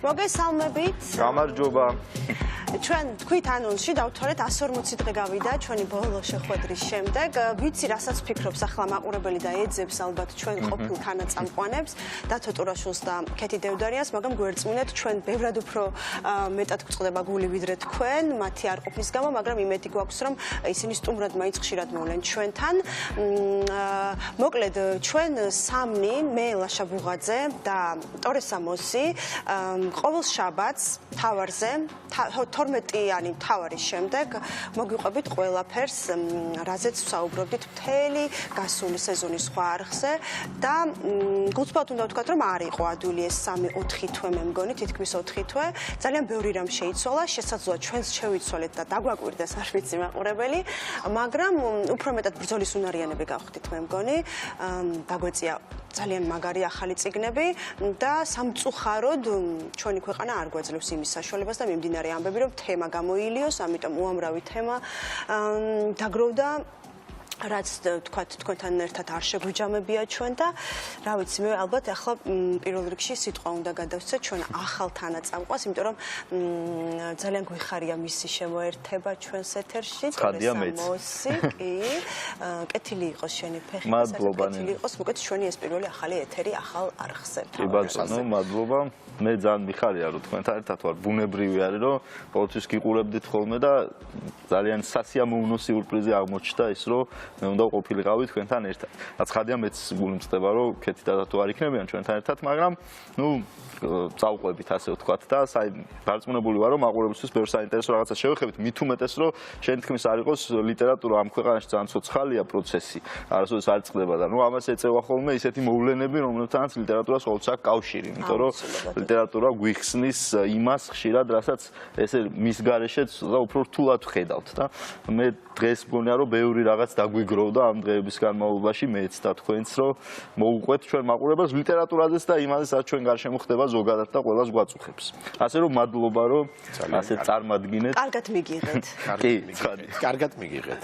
მოგესალმებით. გამარჯობა. ჩვენ თქვით ანონსში დავთვალეთ 140 დღე გავიდა ჩვენი ბოლო შეხვედრის შემდეგ. ვიცი, რასაც ფიქრობს ახლა მაყურებელი და ეძებს ალბათ ჩვენ ყოფილ თანაწამყვანებს, დათო ტურაშვილს და ქეთი დევდარიანს, მაგრამ გვერწმინეთ ჩვენ ბევრად უფრო მეტად გვწყდება გული ვიდრე თქვენ, მათი არ ყოფნის გამო, მაგრამ იმედი გვაქვს, რომ ისინი სტუმრად მაინც ხშირად მოვლენ ჩვენთან. მოკლედ, ჩვენ სამნი, მე ლაშა ბუღაძე და ტორე სამოსი, ყოველ შაბათს მთავარზე 12-იანი მთავარის შემდეგ მოგვიყვებით ყველაფერს, რაზეც ვსაუბრობდით მთელი გასული სეზონის სხვა არხზე და გულწრფელად უნდა ვთქვათ, რომ არ იყო ადვილი ეს 3-4 თვე მე მგონი, თითქმის 4 თვე. ძალიან ბევრი რამ შეიცვალა, შესაძლოა ჩვენს შევიცვალეთ და დაგვაკვირდეს არ ვიცი მაყურებელი, მაგრამ უფრო მეტად ბრძოლის უნარიანები გავხდით მე მგონი, დაგვეწია ძალიან მაგარი ახალი წიგნები და სამწუხაროდ ჩვენი ქვეყანა არ გვაძლევს იმის საშუალებას და მიმდინარე ამბები, რომ თემა გამოილიოს, ამიტომ უამრავი თემა დაგროვდა, რაც თქვათ თქვენთან ერთად არ შეგვიჯამებია ჩვენ და რა ვიცი მე ალბათ ახლა პირველ რიგში სიტყვა უნდა გადავცე ჩვენ ახალ თანაწამყვანს, იმიტომ რომ ძალიან გვიხარია მისი შემოერთება ჩვენს ეთერში. ცხადია მეც. კი, კეთილი იყოს შენი ფეხი, კეთილი იყოს მოკეთ ჩვენი ეს პირველი ახალი ეთერი ახალ არხზე. კი ბატონო, მადლობა. მე ძალიან მიხარია რომ თქვენთან ერთად ვარ, ბუნებრივი არის რომ ყოველთვის გიყურებდით ხოლმე და ძალიან სასიამოვნო სიურპრიზი აღმოჩნდა ის რომ მე უნდა ყოფილიყავი თქვენთან ერთად. ცხადია მეც გული მწყდება რომ ქეთი და დათო არ იქნებიან ჩვენთან ერთად, მაგრამ წავყვებით ასე ვთქვათ და დარწმუნებული ვარ რომ მაყურებლისთვის ბევრ საინტერესო რაღაცას შევეხებით, მით უმეტეს რომ შენ თქმის არ იყოს ლიტერატურა ამ ქვეყანაში ძალიან ცოცხალია პროცესი, არასოდეს არ წყდება და ამას ეწევა ხოლმე ისეთი მოვლენები, რომლებთანაც ლიტერატურას ყოველთვის აქვს კავშირი, იმიტომ რომ ლიტერატურა გვიხსნის იმას ხშირად, რასაც ესე მის გარეშეც და უფრო რთულად ვხედავთ და მე დღეს მგონია რომ ბევრი რაღაც დაგვიგროვდა ამ დღეების განმავლობაში მეც და თქვენც რომ მოუყვეთ ჩვენ მაყურებელს ლიტერატურაზეც და იმაზეც რაც ჩვენ გარშემო ხდება ზოგადად და ყველას გვაწუხებს. ასე რომ მადლობა რომ ასე წარმადგინეთ. კარგად მიგიღეთ. კარგად მიგიღეთ.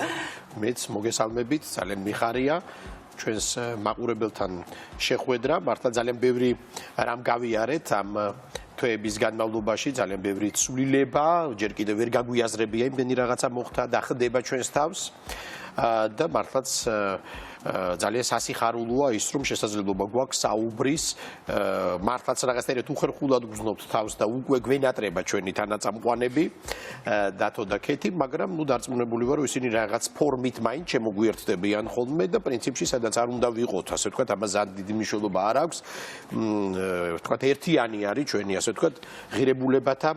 მეც მოგესალმებით, ძალიან მიხარია ჩვენს მაყურებელთან შეხვედრა, მართლა ძალიან ბევრი რამ გავიარეთ ამ თვეების განმავლობაში, ძალიან ბევრი ცვლილება, ჯერ კიდევ ვერ გაგვიაზრებია იმდენი რაღაცა მოხდა და ხდება ჩვენს თავს და მართლაც ძალიან სასიხარულოა ის რომ შესაძლებლობა გვაქვს საუბრის, მართლაც რაღაცნაირად უხერხულად გრძნობთ თავს და უკვე გვენატრება ჩვენი თანაწამყვანები დათო და ქეთი, მაგრამ დარწმუნებული ვარ რომ ისინი რაღაც ფორმით მაინც შემოგვიერთდებიან ხოლმე და პრინციპში სადაც არ უნდა ვიყოთ, ასე ვთქვათ, ამას ძალიან დიდი მნიშვნელობა არ აქვს, ვთქვათ, ერთიანი არის ჩვენი, ასე ვთქვათ, ღირებულებათა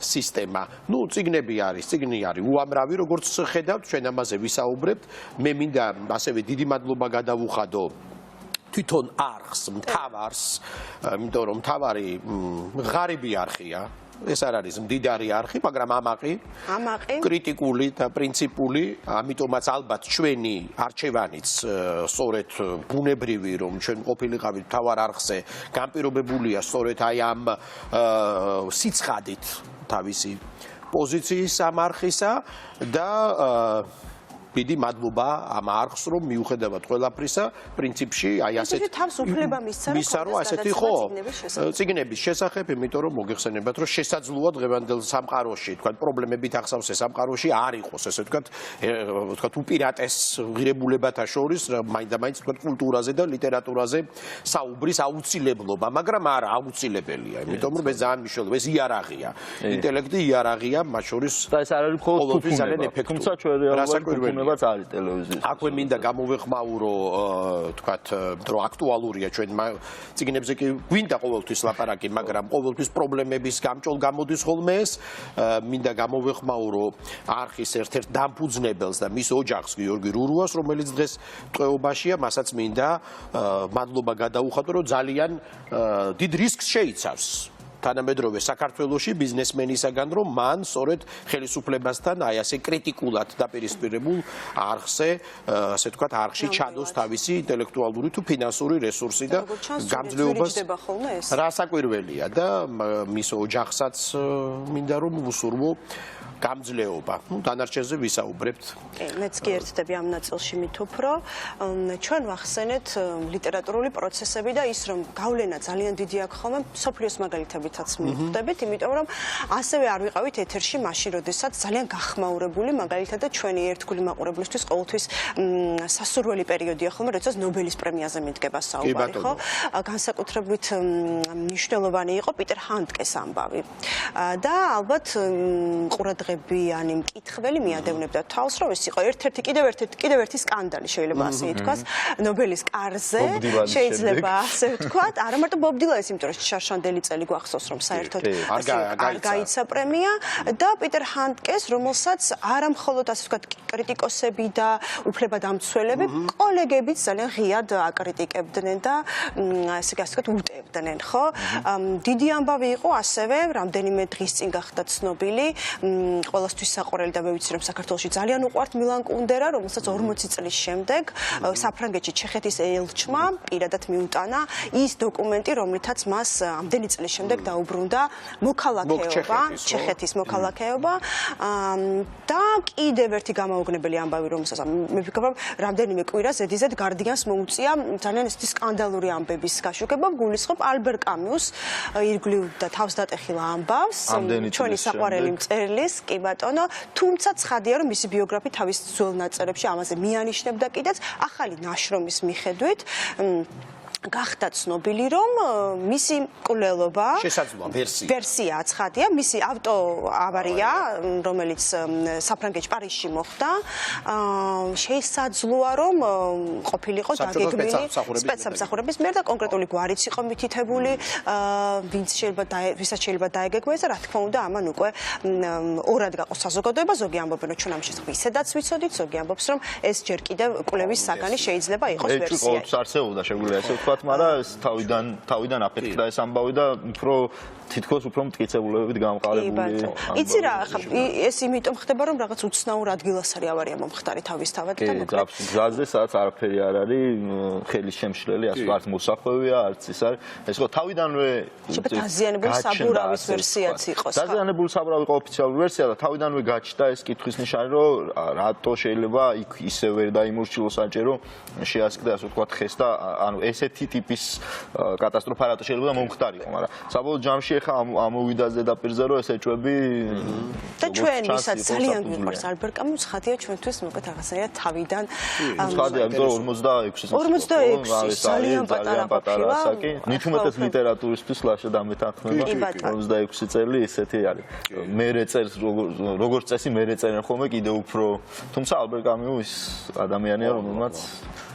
სისტემა. წიგნები არის, წიგნი არის უამრავი, როგორც ხედავთ, ჩვენ ამაზე ვისაუბრებთ. მე მინდა ასევე დიდი მადლობა გადავუხადო თვითონ არხს, მთავარს, იმიტომ რომ მთავარი ღარიბი არხია. ეს არ არის მდიდარი არხი, მაგრამ ამაყი, კრიტიკული და პრინციპული, ამიტომაც ალბათ ჩვენი არჩევანიც სწორედ ბუნებრივი რომ ჩვენ ყოფილიყავით მთავარ არხზე, განპირობებულია სწორედ აი ამ სიცხადით თავისი პოზიციის ამ არხისა და დიდი მადლობა ამ არხს რომ მიუხედავად ყველაფრისა პრინციპში აი ასეთი თავისუფლება მისცა რომ ასეთი ხო წიგნების შესახებ, იმიტომ რომ მოგეხსენებათ რომ შესაძლოა დღევანდელ სამყაროში თქვა პრობლემებით ახსავს ეს სამყაროში არ იყოს ესე თქვა უპირატეს ღირებულებათა შორის მაინდა-მაინც თქვა კულტურაზე და ლიტერატურაზე საუბრის აუცილებლობა, მაგრამ არა აუცილებელია, იმიტომ რომ ეს ძალიან მნიშვნელოვანია, ეს იარაღია, ინტელექტი იარაღია, მათ შორის და ეს არ არის მხოლოდ თუქუნება, თუმცა ჩვენ რეალურად აქვე მინდა გამოვეხმაურო, თქვათ, რომ აქტუალურია ჩვენ წიგნებზე კი გვინდა ყოველთვის ლაპარაკი, მაგრამ ყოველთვის პრობლემების გამჭოლ გამოდის ხოლმე ეს. მინდა გამოვეხმაურო არხის ერთ-ერთ დამფუძნებელს და მის ოჯახს გიორგი რურუას, რომელიც დღეს ტყვეობაშია, მასაც მინდა მადლობა გადაუხადო, რომ ძალიან დიდ რისკს შეიცავს. თანამედროვე საქართველოში ბიზნესმენისაგან რომ მან სწორედ ხელისუფლებასთან აი ასე კრიტიკულად დაპირისპირებულ არხზე, ასე ვთქვათ, არხში ჩადოს თავისი ინტელექტუალური თუ ფინანსური რესურსი და გამძლეობას რასაკვირველია და მის ოჯახსაც მინდა რომ უსურვო გამძლეობა. დანარჩენზე ვისაუბრებთ. მეც კი ერთდები ამ ნაწილში მით უფრო. ჩვენ ვახსენეთ ლიტერატურული პროცესები და ის რომ გავლენა ძალიან დიდი აქვს ხოლმე სოფლიოს მაგალითები რითაც მივხვდებით, იმიტომ რომ ასევე არ ვიყავით ეთერში მაშინ, როდესაც ძალიან გახმაურებული, მაგალითად და ჩვენი ერთგული მაყურებლისთვის ყოველთვის სასურველი პერიოდია ხოლმე, როდესაც ნობელის პრემიაზე მიდგება საუბარი, ხო? განსაკუთრებით მნიშვნელოვანი იყო პიტერ ჰანდკეს ამბავი. და ალბათ ყურადღებიანი მკითხველი მიადევნებდა თავს, რომ ეს იყო კიდევ ერთი სკანდალი შეიძლება ასე ითქვას, ნობელის კარზე, შეიძლება ასე ვთქვათ, არა მარტო ბობ დილანის, იმიტომ რომ შარშანდელი წელი გვახსოვს, რომ საერთოდ არ გაიცა პრემია და პიტერ ჰანდკეს, რომელსაც არა მხოლოდ ასე ვთქვათ კრიტიკოსები და უფლებადამცველები, კოლეგებიც ძალიან ღიად აკრიტიკებდნენ და ასე ვთქვათ უტევდნენ, ხო? დიდი ამბავი იყო ასევე, რამდენიმე დღის წინ გახდა ცნობილი, ყველასთვის საყვარელი და მე ვიცი რომ საქართველოში ძალიან უყვართ მილან კუნდერა, რომელსაც 40 წლის შემდეგ საფრანგეთში ჩეხეთის ელჩმა პირადად მიუტანა ის დოკუმენტი, რომლითაც მას ამდენი წლის შემდეგ დაუბრუნდა მოქალაქეობა, ჩეხეთის მოქალაქეობა და კიდევ ერთი გამაოგნებელი ამბავი, რომელსაც მე ვფიქრობ, რომ რამდენიმე კვირა ზედიზედ გარდიანს მოუწია ძალიან ისეთი სკანდალური ამბების გაშუქება, გულისხმობ ალბერ კამიუს ირგვლივ და თავს დატეხილ ამბავს, ჩვენი საყვარელი მწერლის, კი ბატონო, თუმცა ცხადია, რომ მისი ბიოგრაფი თავის ძველ ნაწერებში ამაზე მიანიშნებდა კიდეც ახალი ნაშრომის მიხედვით გახდა ცნობილი, რომ მისი მკვლელობა ვერსია ცხადია, მისი ავტოავარია, რომელიც საფრანგეთში პარიზში მოხდა, შესაძლოა, რომ ყოფილიყო დაგეგმილი სპეცსამსახურების მიერ და კონკრეტული გვარიც იყო მითითებული, ვისაც შეიძლება დაეგეგმეს და რა თქმა უნდა, ამან უკვე ორად გაყო საზოგადოება, ზოგი ამბობენ, რომ ჩვენ ამ შესახებ ისედაც ვიცოდით, ზოგი ამბობს, რომ ეს ჯერ კიდევ კვლევის საგანი შეიძლება იყოს ვერსია. ეს არსებობდა, შეგვიძლია ესე ვთქვათ, მაგრამ ეს თავიდან აფეთქდა ეს ამბავი და თითქოს უფრო მტკიცებულებებით გამყარებული. იცი რა, ეს იმიტომ ხდება, რომ რაღაც უცნაურ ადგილას არის ავარია მომხდარი თავისთავად და მოკლედ. გზაზე სადაც არაფერი არ არის, ხელის შემშლელი, არც მოსახვევია, არც ის არის. ეს ხო თავიდანვე დაზიანებული საბურავის ვერსიაც იყოს. დაზიანებული საბურავი იყო ოფიციალური ვერსია და თავიდანვე გაჩნდა ეს კითხვის ნიშანი, რომ რატო შეიძლება იქ ისე ვერ დაიმორჩილოს საჭირო შეასკდა ასე ვთქვათ ხეს და ანუ ესეთი ტიპის კატასტროფა რატო შეიძლება მომხდარიყო, მაგრამ საბოლოო ჯამში ხა ამოვიდა ზედაპირზე რომ ეს ეჭვები და ჩვენ ვისაც ძალიან გვიყვარს ალბერ კამიუს ხადია ჩვენთვის მოკლედ რაღაცნაირად თავიდან ხადია იმიტომ რომ 46 ძალიან პატარა ასაკი ნით უმეტეს ლიტერატურისთვის ლაშა დამეთანხმება 26 წელი ისეთი არის მერე წერს როგორც წესი მერე წერენ ხოლმე კიდე უფრო თუმცა ალბერ კამიუ ის ადამიანია რომელმაც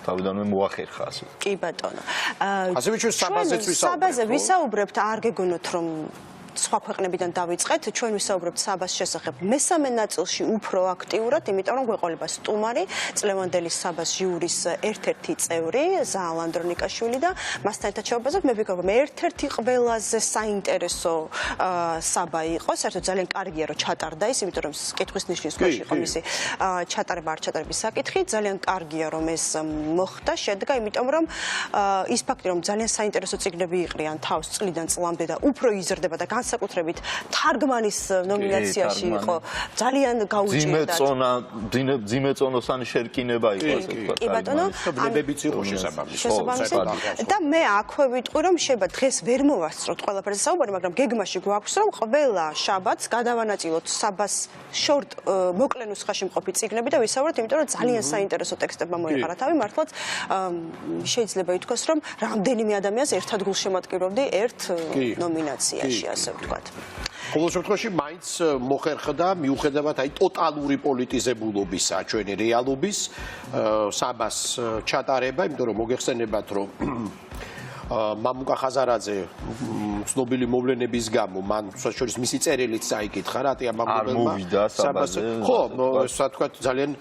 თავიდანვე მოახერხა ასე. კი ბატონო. ასევე ჩვენ საბაზეც ვისაუბრებთ. საბაზე ვისაუბრებთ, არ გეგონოთ რომ სხვა ქვეყნებიდან დავიწყეთ, ჩვენ ვისაუბრებთ საბას შესახებ მესამე ნაწილში უფრო აქტიურად, იმიტომ რომ გვეყოლება სტუმარი, წლევანდელი საბას ჟიურის ერთ-ერთი წევრი, ზაალ ანდრონიკაშვილი და მასთან ერთად შევაბაზოთ, მე ვფიქრობ, ერთ-ერთი ყველაზე საინტერესო საბა იყო, საერთოდ ძალიან კარგია რომ ჩატარდა ის, იმიტომ რომ კითხვის ნიშნის ქვეშ იყო მისი ჩატარება არ ჩატარების საკითხი, ძალიან კარგია რომ ეს მოხდა, შედგა, იმიტომ რომ ის ფაქტი რომ ძალიან საინტერესო წიგნები იყრიან თავს წლიდან წლამდე და უფრო იზრდება და განსაკუთრებით თარგმანის ნომინაციაში იყო ძალიან გაუჭირდა. ძიმეწონოსანი შერკინება იყო ასე ვთქვათ. კი ბატონო, ბნებებიც იყო შესაბამისი. და მე აქვე ვიტყვი რომ შეიძლება დღეს ვერ მოვასწროთ ყველაფერზე საუბარი, მაგრამ გეგმაში გვაქვს რომ ყველა შაბათს გადავანაწილოთ საბას შორტ მოკლე ნუსხაში მყოფი წიგნები და ვისაუბროთ, იმიტომ რომ ძალიან საინტერესო ტექსტებმა მოიყარა თავი, მართლაც შეიძლება ითქვას რომ რამდენიმე ადამიანს ერთად გულშემატკივრობდი ერთ ნომინაციაში ასე ვთქვათ. ყოველ შემთხვევაში მაინც მოხერხდა მიუხედავად აი ტოტალური პოლიტიზებულობისა ჩვენი რეალობის საბას ჩატარება, იმიტომ რომ მოგეხსენებათ რომ მამუკა ხაზარაძე ცნობილი მოვლენების გამო მან შორის მისი წერილიც წაიკითხა რა თქმა უნდა მოვიდა საბაზე ხო ასე ვთქვათ ძალიან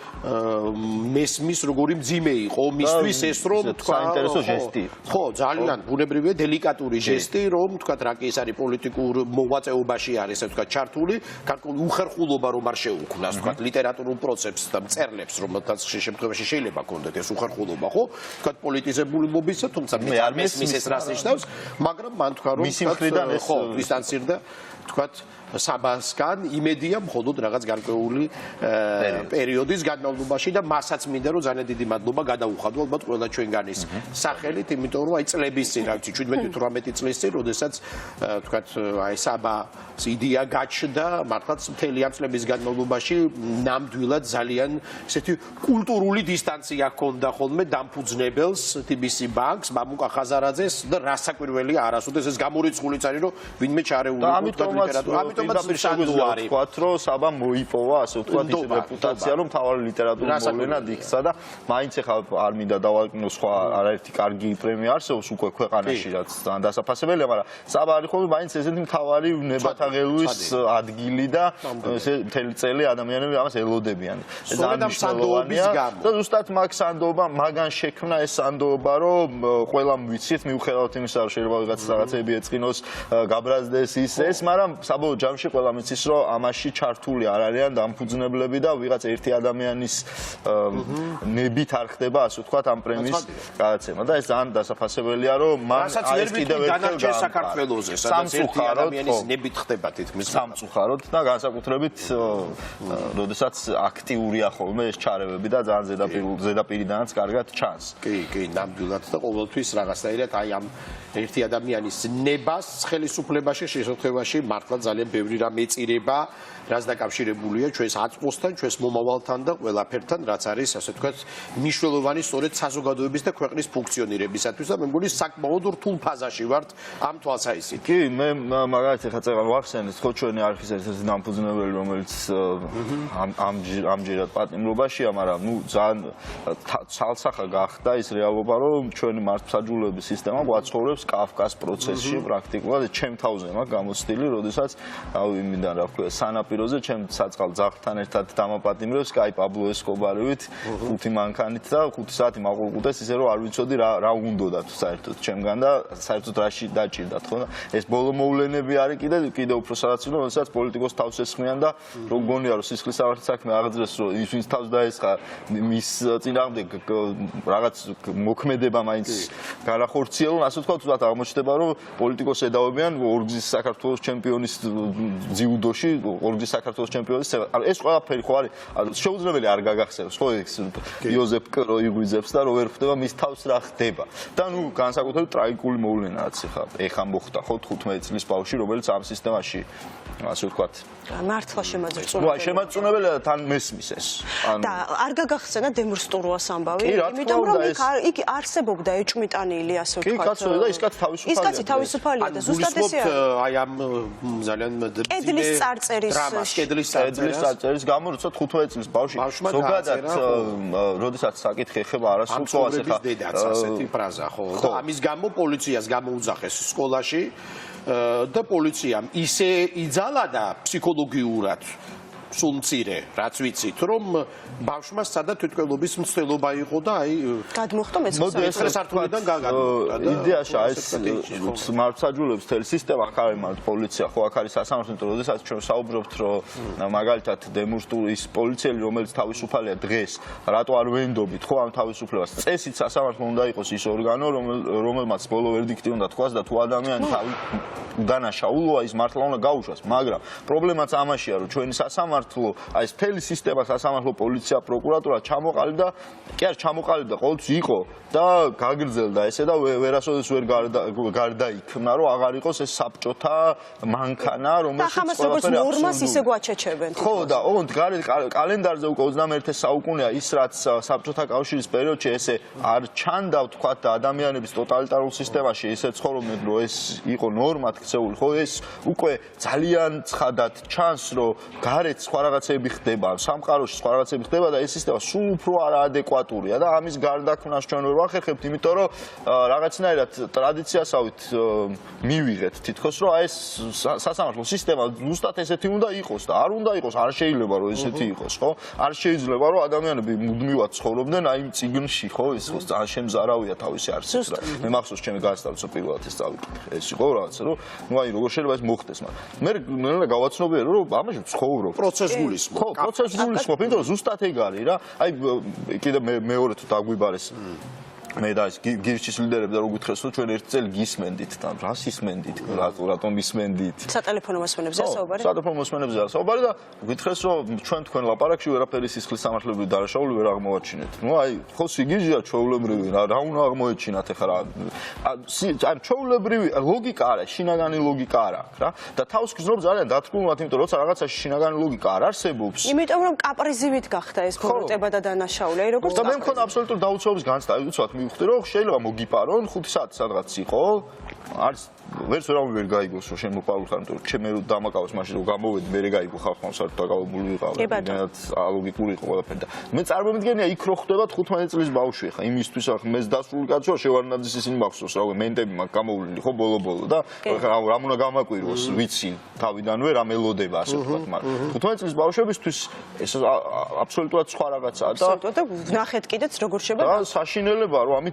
მესმის როგორი მძიმე იყო მისთვის ეს რომ თქვა საინტერესო ჟესტი ხო ძალიან ბუნებრივია დელიკატური ჟესტი რომ თქვათ რა კი ეს არის პოლიტიკურ მოღვაწეობაში არის ასე ვთქვათ ჩართული გარკვეული უხერხულობა რომ არ შეუქმნას თქვათ ლიტერატურულ პროცესს და მწერლებს რომელთაც შემთხვევაში შეიძლება კონდეთ ეს უხერხულობა ხო თქვათ პოლიტიზებულობისა თუმცა მე არ მესმის ეს რას ნიშნავს, მაგრამ მან თქვა რომ მისი მხრიდან ეს დისტანცირდა, თქვათ, საბასგან იმედია მხოლოდ რაღაც გარკვეული პერიოდის განმავლობაში და მასაც მინდა რომ ძალიან დიდი მადლობა გადაუხადო ალბათ ყველა ჩვენგანის სახელით, იმიტომ რომ აი წლების წინ, რა ვიცი, 17-18 წლის წინ, როდესაც თქვათ აი საბას იდეა გაჩნდა, მართლაც მთელი ამ წლების განმავლობაში ნამდვილად ძალიან ესეთი კულტურული დისტანცია ჰქონდა ხოლმე დამფუძნებელს TBC ბანკს, მამუკა ხაზარაძეს და რასაკვირველია არასოდეს ეს გამორიცხულიც არის რომ ვინმე ჩარეული ამიტომაც შეგიძლია ვთქვათ, რომ საბა მოიპოვა, ასე ვთქვათ, ის რეპუტაცია, რომ მთავარი ლიტერატურის მოვლენად იქცა და მაინც ახლა არ მინდა დავაკნო სხვა არაერთი კარგი პრემია არსებობს უკვე ქვეყანაში, რაც დასაფასებელია, მაგრამ საბა არის ხოლმე მაინც ესეთი მთავარი ნებათაღელვის ადგილი და ესე მთელი წელი ადამიანები ამას ელოდებიან. ეს სანდოობის გამო. და ზუსტად მაგან შექმნა ეს სანდოობა, რომ ყველამ ვიცით, მიუხედავად იმისა, რომ შეიძლება რაღაცები ეწყინოს, გაბრაზდეს ის, მაგრამ საბოლოო ჯამში ყველამ იცის, რომ ამაში ჩართული არ არიან დამფუძნებლები და ვიღაც ერთი ადამიანის ნებით არ ხდება, ასე ვთქვათ, ამ პრემიის გადაცემა და ეს ძალიან დასაფასებელია, რომ მან ეს კიდევ ერთხელ საქართველოზე, სადაც ერთი ადამიანის ნებით ხდება თითქმის სამწუხაროდ და განსაკუთრებით, როდესაც აქტიურია ხოლმე ეს ჩარევები და ძალიან ზედაპირიდანაც კარგად ჩანს. კი, ნამდვილად და ყოველთვის რაღაცნაირად აი ამ ერთი ადამიანის ნებას ხელისუფლებაში შესაძლებელი მართლა ძალიან ბევრი რამ ეწირება, რაც დაკავშირებულია ჩვენს აწმოსთან, ჩვენს მომავალთან და ყველაფერთან, რაც არის, ასე ვთქვათ, მნიშვნელოვანი სწორედ საზოგადოების და ქვეყნის ფუნქციონირებისათვის და მე მგონი საკმაოდ რთულ ფაზაში ვართ ამ თვალსაჩინით. კი, მე მაგალითად ეხლა წეღარ ვახსენეთ, ხო ჩვენი არხის ერთ-ერთი დამფუძნებელი, რომელიც ამჯერად პატიმრობაშია, მაგრამ ნუ ძალიან ცალსახა გახდა ის რეალობა, რომ ჩვენი მართლმსაჯულების სისტემა გვაცხოვრებს კაფკას პროცესში პრაქტიკულად ჩემ თავზე მაქვს გამოცდილი, როდესაც იმიდან რა ვქვია, სანაპიროზე ჩემ საწყალ ძაღლთან ერთად დამაპატიმრებს კაი პაბლო ესკობარივით, 5 მანქანით და 5 საათი მაყურყუდეს, ისე რომ არ ვიცოდი რა უნდოდა თუ საერთოდ ჩემგან და საერთოდ რაში დაჭირდათ, ხო? ეს ბოლო მოვლენები არის კიდე უფრო სადაც უნდა, როდესაც პოლიტიკოს თავს ესხმიან და რო გონია რომ სისხლის სამართლის საქმე აღძრეს, რომ ის ვინც თავს დაესხა, მის წინააღმდეგ რაღაც მოქმედება მაინც განახორციელონ, ასე ვთქვათ, უბრალოდ აღმოჩნდება, რომ პოლიტიკოს ედავებიან ორგზის საქართველოს ჩემპიონის ძიუდოში, ორგზის საქართველოს ჩემპიონის ეს ყველაფერი ხო არის შეუძლებელი არ გაგახსენებს, ხო ეს იოზეფ კრო იგვიძებს და რო ვერ ხვდება მის თავს რა ხდება. და ნუ განსაკუთრებით ტრაგიკული მოვლენაა ეხა მოხდა, ხო 15 წლის ბავშვი, რომელიც ამ სისტემაში ასე ვთქვათ მართლა შემაძრწუნებელია. შემაძრწუნებელია და თან მესმის ეს. და არ გაგახსენა დემურსტურუას ამბავი, იმიტომ რომ იქ არსებობდა ეჭვმიტანილი, ასე ვთქვათ. კი, კაცო, და ის კაცი თავისუფალია. ის კაცი თავისუფალია და ზუსტად ესე არის. აი ამ ძალიან კედლის წარწერის გამო როცა 15 წლის ბავშვი ზოგადად როდესაც საკითხი ეხება არასრულწლოვანს ეხა დედაც ასეთი ფრაზა, ხო? და ამის გამო პოლიციას გამოუძახეს სკოლაში და პოლიციამ ისე იძალა და ფსიქოლოგიურად სულ მცირე, რაც ვიცით, რომ ბავშვმა სადა თვითმკვლელობის მცდელობა იყო და აი გადმოხდა მეცხრე სართულიდან გადმოხდა. იდეაში ეს მართლმსაჯულების თელი სისტემა აქ არის მარტო პოლიცია, ხო აქ არის სასამართლო, როდესაც ჩვენ საუბრობთ, რომ მაგალითად დემურსტურის პოლიციელი, რომელიც თავისუფალია დღეს, რატო არ ვენდობით, ხო ამ თავისუფლებას? წესით სასამართლო უნდა იყოს ის ორგანო, რომელმაც ბოლო ვერდიქტი უნდა თქვას და თუ ადამიანი უდანაშაულოა, ის მართლა უნდა გაუშვას, მაგრამ პრობლემაც ამაშია, რომ ჩვენი სასამართლო აი ეს მთელი სისტემა სასამართლო პოლიცია პროკურატურა ჩამოყალიბდა კი არ ჩამოყალიბდა ყოველთვის იყო და გაგრძელდა ესე და ვერასოდეს ვერ გარდაიქმნა რომ აღარ იყოს ეს საბჭოთა მანქანა რომელშიც ყველაფერი ნორმას ისე გვაჩეჩებენ ხო და ოღონდ კალენდარზე უკვე 21 საუკუნეა ის რაც საბჭოთა კავშირის პერიოდში ესე არ ჩანდა ვთქვათ და ადამიანების ტოტალიტარულ სისტემაში ესე ცხოვრობდნენ რომ ეს იყო ნორმად ქცეული ხო ეს უკვე ძალიან ცხადად ჩანს რომ გარეთ სხვა რაღაცები ხდება, სამყაროში სხვა რაღაცები ხდება და ეს სისტემა სულ უფრო არაადეკვატურია და ამის გარდაქმნას ჩვენ ვერ ვახერხებთ, იმიტომ რომ რაღაცნაირად ტრადიციასავით მივიღეთ თითქოს რომ ეს სასამართლო სისტემა ზუსტად ესეთი უნდა იყოს და არ უნდა იყოს, არ შეიძლება რომ ესეთი იყოს, ხო? არ შეიძლება რომ ადამიანები მუდმივად ცხოვრობდნენ აი იმ წიგნში, ხო? ეს ძალიან შემზარავია თავისი არსით და მე მახსოვს ჩემი განსწავლისა პირველად ეს წავიკითხე. ეს იყო რაღაცა რომ ნუ აი როგორ შეიძლება ეს მოხდეს, მაგრამ მე ნელა გავაცნობიერე რომ ამაში ცხოვრობ პროცესს გულისხმობ. ხო, პროცესს გულისხმობ, იმიტომ რომ ზუსტად ეგ არის რა. აი კიდე მეორე თუ დაგვიბარეს მე და გირჩის ლიდერები და რო გითხრეს რომ ჩვენ ერთ წელი გისმენდით და რას ისმენდით რატომ ისმენდით სატელეფონო მოსმენებზეა საუბარი სატელეფონო მოსმენებზეა საუბარი და გითხრეს რომ ჩვენ თქვენ ლაპარაკში ვერაფერი სისხლის სამართლებრივი დარაშაული ვერ აღმოვაჩინეთ ნუ აი ხო სიგიჟია ჩვეულებრივი რა უნდა აღმოეჩინათ ეხლა აი ჩვეულებრივი ლოგიკა არა შინაგანი ლოგიკა არა რა და თავს გზნობ ძალიან დათქმულად იმიტომ რომ როცა რაღაცაში შინაგანი ლოგიკა არ არსებობს იმიტომ რომ კაპრიზივით გახდა ეს ბოროტება და დანაშაული აი როგორც და მე მქონდა აბსოლუტური დაუცველობის განცდა აი უცბად მივხვდი რომ შეიძლება მოგიპარონ 5 საათი სადღაც იყო არის ვერც ვერავინ ვერ გაიგოს რომ შენ მოპარულ ხარ იმიტომ რომ ჩემ რო დამაკავოს მაშინ რომ გამოვედი მე გაიგო ხალხმა საერთოდ დაკავებული ვიყავ და ალოგიკური იყო ყველაფერი და მე წარმოვიდგენია იქ რო ხდება 15 წლის ბავშვი ხა იმისთვის ახ მეც დასრული კაცო შევარნაძის ისინი მახსოვს რა მენტები მაგ გამოვლილი ხო ბოლო და რა უნდა გამაკვირვოს ვიცი თავიდანვე რა მელოდება ასე ვთქვათ მაგრამ 15 წლის ბავშვებისთვის ეს აბსოლუტურად სხვა რაღაცაა და ვნახეთ კიდეც როგორ შეება და საშინელება რომ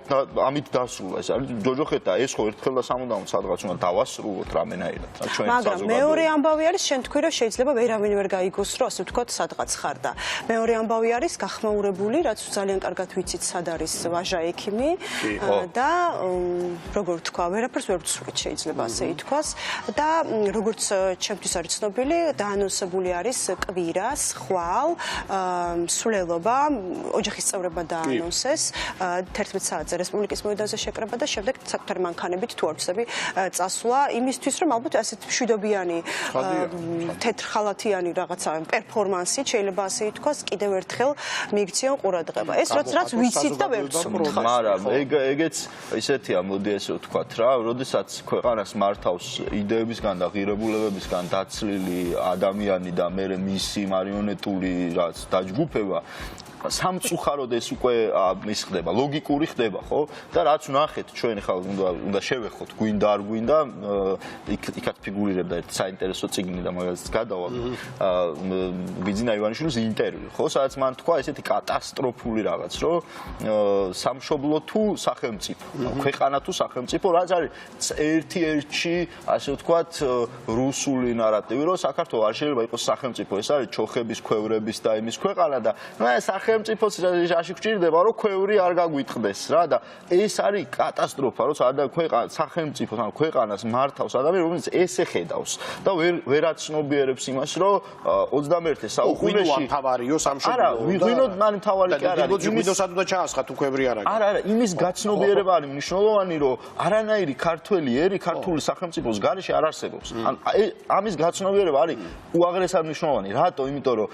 ამით დასრულა ეს არის ჯოჯოხეთა ეს ხო ერთხელ და სამუდამოდ სადღაც უნდა დავასრულოთ რამენაირად ჩვენ მაგრამ მეორე ამბავი არის შენ თქვი რომ შეიძლება ვერავინ ვერ გაიგოს რომ ასე ვთქვათ სადღაც ხარ და მეორე ამბავი არის გახმაურებული რაც ძალიან კარგად ვიცით სად არის ვაჟა ექიმი და როგორ ვთქვა ვერაფერს ვერ ვცვლით შეიძლება ასე ითქვას და როგორც ჩემთვის არის ცნობილი დაანონსებული არის კვირას ხვალ სულელობა ოჯახის წევრებმა დაანონსეს 11 საათზე რესპუბლიკის მოედანზე შეკრება და შემდეგ საკუთარი მანქანებით თუ არ ვცდები წასვლა იმისთვის რომ ალბათ ასეთ მშვიდობიანი თეთრხალათიანი რაღაცა პერფორმანსი შეიძლება ასე ითქვას კიდევ ერთხელ მიიქციონ ყურადღება ეს რაც ვიცით და ვერ ვცვლით მაგრამ ეგეც ისეთია მოდი ესე ვთქვათ რა როდესაც ქვეყანას მართავს იდეებისგან და ღირებულებებისგან დაცლილი ადამიანი და მე მისი მარიონეტული რაც დაჯგუფება სამწუხაროდ ეს უკვე ის ხდება ლოგიკური ხდება ხო და რაც ვნახეთ ჩვენ ხალ უნდა შევეხოთ გვინდა არ გვინდა იქაც ფიგურირებდა ერთ საინტერესო წიგნი და მაგას გადავალ ბიძინა ივანიშვილის ინტერვიუ ხო სადაც მან თქვა ესეთი კატასტროფული რაღაც რომ სამშობლო თუ სახელმწიფო ქვეყანა თუ სახელმწიფო რაც არის ერთ-ერთში ასე ვთქვათ რუსული ნარატივი რომ საქართველოს არ შეიძლება იყოს სახელმწიფო ეს არის ჩოხების ქვევრების და იმის ქვეყანა და სახელმწიფოს რაში გვჭირდება რომ ქვევრი არ გაგვიტყდეს რა და ეს არის კატასტროფა როცა ქვეყანა სახელმწიფოს ან ქვეყანას მართავს ადამიანი რომელიც ესე ხედავს და ვერ აცნობიერებს იმას რომ 21 საუკუნეში მთავარიო სამშობლო არა ვიგვინოთ მან მთავარი კი არა იმისოდაც უნდა ჩაასხა თუ ქვევრი არ არის არა იმის გაცნობიერება არის მნიშვნელოვანი რომ არანაირი ქართველი ერი ქართული სახელმწიფოს გარეშე არ არსებობს ან ამის გაცნობიერება არის უაღრესად მნიშვნელოვანი რატო იმიტომ რომ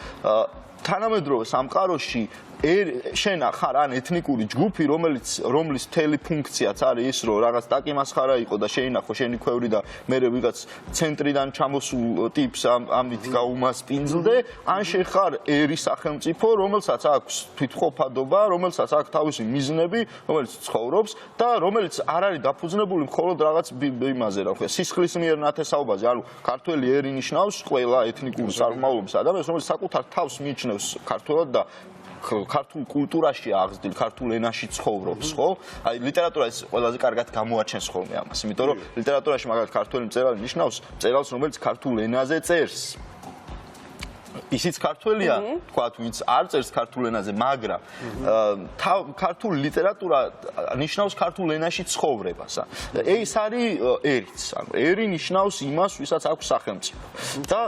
თანამედროვე სამყაროში შენ ხარ ან ეთნიკური ჯგუფი რომლის მთელი ფუნქციაც არის ის რომ რაღაც ტაკიმასხარა იყო და შეინახო შენი ქვევრი და მე ვიღაც ცენტრიდან ჩამოსულ ტიპს ამით გაუმასპინძლდე ან შენ ხარ ერი სახელმწიფო რომელსაც აქვს თვითყოფადობა რომელსაც აქვს თავისი მიზნები რომელიც ცხოვრობს და რომელიც არ არის დაფუძნებული მხოლოდ რაღაც იმაზე რა ვთქვი სისხლის მიერ ნათესაობაზე ანუ ქართველი ერი ნიშნავს ყველა ეთნიკური წარმომავლობის ადამიანს რომელიც საკუთარ თავს მიიჩნევს ქართველად და ქართულ კულტურაში აღზრდილ ქართულ ენაში ცხოვრობს, ხო? აი ლიტერატურა ეს ყველაზე კარგად გამოაჩენს ხოლმე ამას, იმიტომ რომ ლიტერატურაში მაგალითად ქართველი მწერალი ნიშნავს მწერალს, რომელიც ქართულ ენაზე წერს. ისიც ქართველია, თქვათ, ვინც არ წერს ქართულ ენაზე, მაგრამ ქართული ლიტერატურა ნიშნავს ქართულ ენაში ცხოვრებას. ეს არის ერიც, ანუ ერი ნიშნავს იმას, ვისაც აქვს სახელმწიფო. და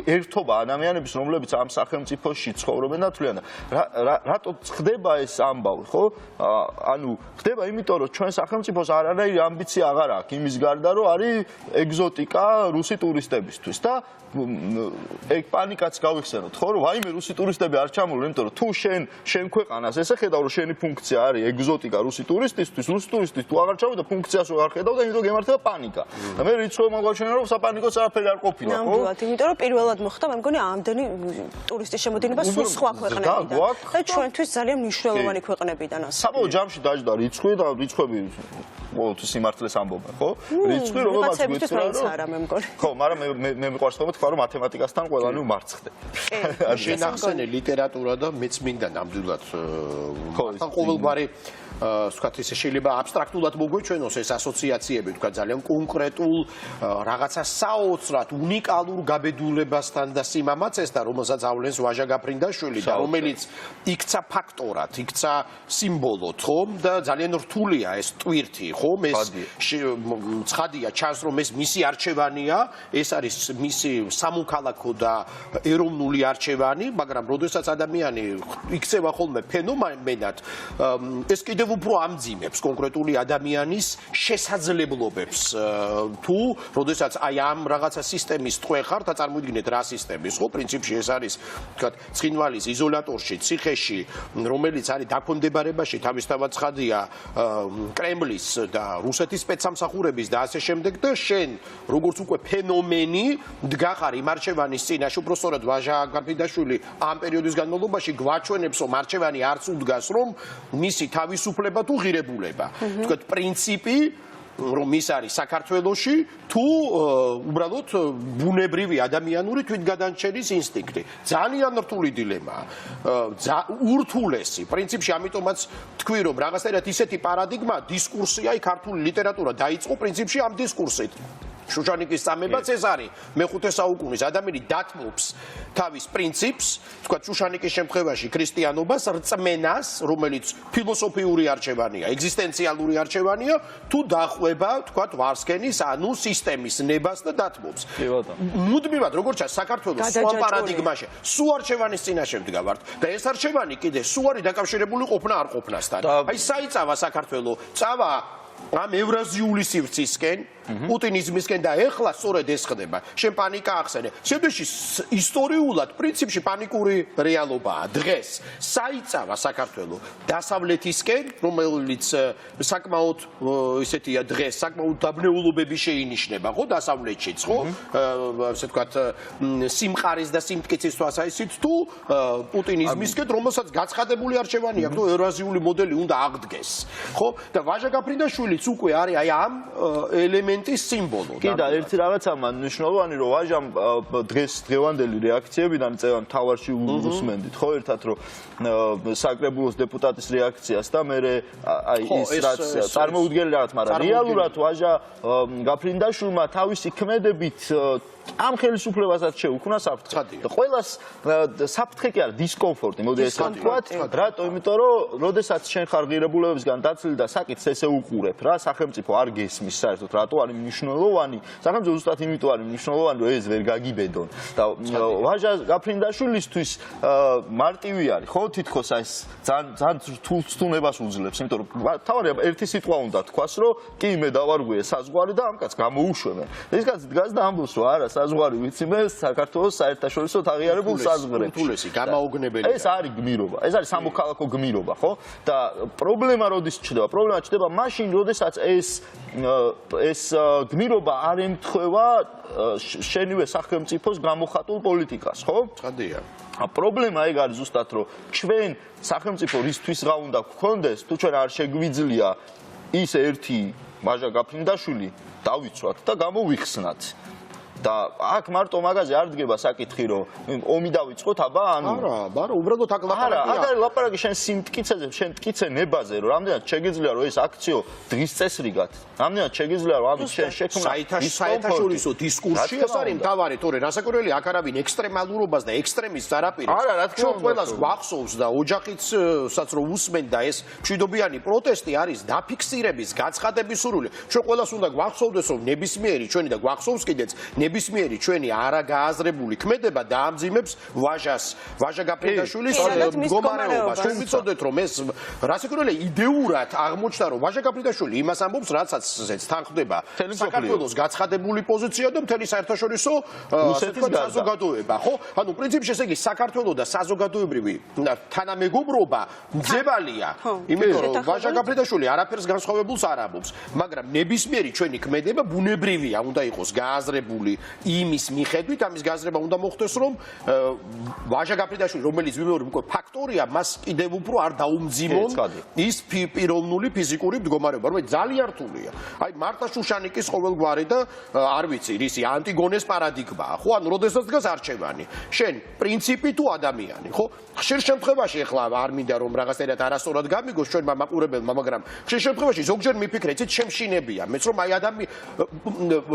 ერთობა ადამიანების, რომლებიც ამ სახელმწიფოში ცხოვრობენ და თვლიან, რატო ხდება ეს ამბავი, ხო? ანუ ხდება იმიტომ, რომ ჩვენ სახელმწიფოს არანაირი ამბიცია აღარ აქვს იმის გარდა, რომ არის ეგზოტიკა რუსი ტურისტებისთვის და ეგ პანიკაც გავიხსენოთ ხო რომ ვაიმე რუსი ტურისტები არ ჩამოვლენ იმიტომ რომ თუ შენ ქვეყანას ესე ხედავ რომ შენი ფუნქცია არის ეგზოტიკა რუსი ტურისტისთვის რუსი ტურისტის თუ აღარ ჩამოვიდა ფუნქციას აღარ ხედავ და იმიტომ გემართება პანიკა და მე რიცხვი მოგვაჩვენა რომ საპანიკოც არაფერი არ ყოფილა ხო ნამდვილად იმიტომ რომ პირველად მოხდა მე მგონი ამდენი ტურისტის შემოდინება სულ სხვა ქვეყნებიდან და ჩვენთვის ძალიან მნიშვნელოვანი ქვეყნებიდან ასე საბოლოო ჯამში დაждდა რიცხვი და რიცხვები ყოველთვის სიმართლეს ამბობენ ხო რიცხვი რომელსაც გვიწევს რომ ხო მაგრამ მე მიყვარს ხოლმე რომ მათემატიკასთან ყველანი უმარცხდები. შენახსენე ლიტერატურა და მეც მინდა ნამდვილად ყოველგვარი ვთქვათ, ესე შეიძლება აბსტრაქტულად მოგვეჩვენოს ეს ასოციაციები, ვთქვათ, ძალიან კონკრეტულ რაღაცა საოცრად უნიკალურ გაბედულებასთან და სიმამაცესთან, რომელსაც ავლენს ვაჟა გაფრინდაშვილი და რომელიც იქცა ფაქტორად, იქცა სიმბოლოდ, ხო? და ძალიან რთულია ეს ტვირთი, ხო? ეს ცხადია, ჩანს რომ ეს მისი არჩევანია, ეს არის მისი სამოქალაქო და ეროვნული არჩევანი, მაგრამ როდესაც ადამიანი იქცევა ხოლმე ფენომენად, ეს კიდევ უფრო ამძიმებს კონკრეტული ადამიანის შესაძლებლობებს. თუ როდესაც აი ამ რაღაცა სისტემის ტყვე ხართ, წარმოიდგინეთ რა სისტემის, ხო? პრინციპში ეს არის, ვთქვათ, ცხინვალის იზოლატორში, ციხეში, რომელიც არის დაქვემდებარებაში, თავისთავად ცხადია, კრემლის და რუსეთის სპეცსამსახურების და ასე შემდეგ და შენ როგორც უკვე ფენომენი დგახარ იმ არჩევანის წინაშე, უბრალოდ ვაჟა გაფრინდაშვილი ამ პერიოდის განმავლობაში გვაჩვენებს, რომ არჩევანი არც უდგას, რომ მისი თავისუფლება თუ ღირებულება. თქვათ, პრინციპი რომ ის არის საქართველოში თუ უბრალოდ ბუნებრივი ადამიანური თვითგადანჩენის ინსტინქტი. ძალიან რთული დილემაა. ურთულესი. პრინციპში ამიტომაც თქვი რომ რაღაცნაირად ისეთი პარადიგმა, დისკურსია, ქართული ლიტერატურა დაიწყო პრინციპში ამ დისკურსით. შუშანიკის წამებაც ეს არის მე-5 საუკუნის ადამიანი დათმობს თავის პრინციპს, თქვა შუშანიკის შემთხვევაში ქრისტიანობას, რწმენას, რომელიც ფილოსოფიური არჩევანია, ეგზისტენციალური არჩევანია, თუ დახვება, თქვა ვარსკენის, ანუ სისტემის ნებას და დათმობს. მუდმივად, როგორც ჩანს, საქართველოს სხვა პარადიგმაში, სულ არჩევანის წინაშე ვდგავართ და ეს არჩევანი კიდე სულ არის დაკავშირებული ყოფნა არ ყოფნასთან. აი საიწავა საქართველოს, წავა ამ ევრაზიული სივრცისკენ, პუტინიზმისკენ და ეხლა სწორედ ეს ხდება. შენ პანიკა ახსენე. შედეგში ისტორიულად პრინციპში პანიკური რეალობაა. დღეს საიწავა საქართველოს დასავლეთისკენ, რომელიც საკმაოდ ისეთია დღეს, საკმაოდ დაბნეულობები შეინიშნება, ხო, დასავლეთშიც, ხო? ასე ვთქვათ, სიმყარის და სიმტკიცის თვალსაზრისით თუ პუტინიზმისკენ, რომელსაც გაცხადებული არჩევანი აქვს, რომ ევრაზიული მოდელი უნდა აღდგეს, ხო? და ვაჟა გაფრინდაშვილიც უკვე არის აი ამ ელემენტის სიმბოლო. კი და ერთი რაღაცა მნიშვნელოვანი რომ ვაჟამ დღევანდელი რეაქციებიდან წევან მთავარში უსმენდით ხო ერთად რომ საკრებულოს დეპუტატის რეაქციას და მე აი ის რაც წარმოუდგენელი რაღაც მაგრამ რეალურად ვაჟა გაფრინდაშვილმა თავისი ქმედებით ამ ხელისუფლებასაც შეუქმნა საფრთხე. და ყველას საფრთხე კი არა, დისკომფორტი, მოდი ეს ვთქვათ, რატო? იმიტომ რომ როდესაც შენ ხარ ღირებულებებისგან დაცლილი და საკითხს ესე უყურებ რა, სახელმწიფო არ გესმის საერთოდ, რატო არის მნიშვნელოვანი? სახელმწიფო ზუსტად იმიტომ არის მნიშვნელოვანი, რომ ეს ვერ გაგიბედონ. და ვაჟა გაფრინდაშვილისთვის მარტივი არის, ხო, თითქოს ეს ძალიან რთულ ცდუნებას უძლებს, იმიტომ რომ თავარი ერთი სიტყვა უნდა თქვას, რომ კი მე დავარღვიე საზღვარი და ამ კაცს გამოუშვებენ. ეს კაცი დგას და ამბობს, რომ არა საზღვარი ვიცი მე საქართველოს საერთაშორისო აღიარებულ საზღვრებში. ურთულესი გამაოგნებელი. ეს არის გმირობა. ეს არის სამოქალაქო გმირობა, ხო? და პრობლემა როდის ჩნდება? პრობლემა ჩნდება მაშინ, როდესაც ეს გმირობა არ ემთხვევა შენივე სახელმწიფოს გამოხატულ პოლიტიკას, ხო? ცხადია. პრობლემა ეგ არის ზუსტად, რომ ჩვენ სახელმწიფო რისთვისღა უნდა გქონდეს, თუ ჩვენ არ შეგვიძლია ის ერთი ვაჟა გაფრინდაშვილი დავიცვათ და გამოვიხსნათ. და აქ მარტო მაგაზე არ დგება საკითხი რომ ომი დავიწყოთ აბა ანუ არა უბრალოდ აქ ლაპარაკია არა აქ ლაპარაკი შენ სიმტკიცეზე შენ მტკიცე ნებაზე რომ რამდენად შეგიძლია რომ ეს აქციო დღის წესრიგად რამდენად შეგიძლია რომ ამის შენ შექმნა საერთაშორისო დისკურსში ეს არის მთავარი თორე რასაკვირველი აქ არავინ ექსტრემალურობას და ექსტრემის წარაპირებს არა რა თქმა უნდა ყველას გვახსოვს და ოჯახიცსაც რომ უსმენ და ეს მშვიდობიანი პროტესტი არის დაფიქსირების გაცხადების სურვილი ჩვენ ყველას უნდა გვახსოვდეს რომ ნებისმიერი ჩვენი და გვახსოვს კიდეც ნებისმიერი ჩვენი არაგააზრებული ქმედება დაამძიმებს ვაჟა გაფრინდაშვილის მდგომარეობას. ჩვენ ვიცოდეთ რომ ეს რასაკვირველია იდეურად აღმოჩნდა რომ ვაჟა გაფრინდაშვილი იმას ამბობს რასაც თან ხდება საქართველოს გაცხადებული პოზიცია და მთელი საერთაშორისო საზოგადოება, ხო? ანუ პრინციპში ესე იგი საქართველოს და საზოგადოებრივი თანამეგობრობა მძებალია, იმიტომ რომ ვაჟა გაფრინდაშვილი არაფერს განსხვავებულს არ ამბობს, მაგრამ ნებისმიერი ჩვენი ქმედება ბუნებრივია, უნდა იყოს გააზრებული იმის მიხედვით ამის გაზრება უნდა მოხდეს, რომ ვაჟა გაფრინდაშვილი, რომელიც ვიმეორებ უკვე ფაქტორია, მას კიდევ უფრო არ დაუმძიმონ ის პიროვნული ფიზიკური მდგომარეობა, რომ ძალიან რთულია. აი მარტა შუშანიკის ყოველგვარი და არ ვიცი, რისი ანტიგონეს პარადიგმაა, ხო? ანუ როდესაც დგას არჩევანი, შენ პრინციპი თუ ადამიანი, ხო? ხშირ შემთხვევაში ახლა არ მინდა რომ რაღაცერად არასწორად გამიგოს ჩვენმა მაყურებელმა, მაგრამ ხშირ შემთხვევაში ზოგჯერ მიფიქრე, იცით, შემშინებია, მეც რომ აი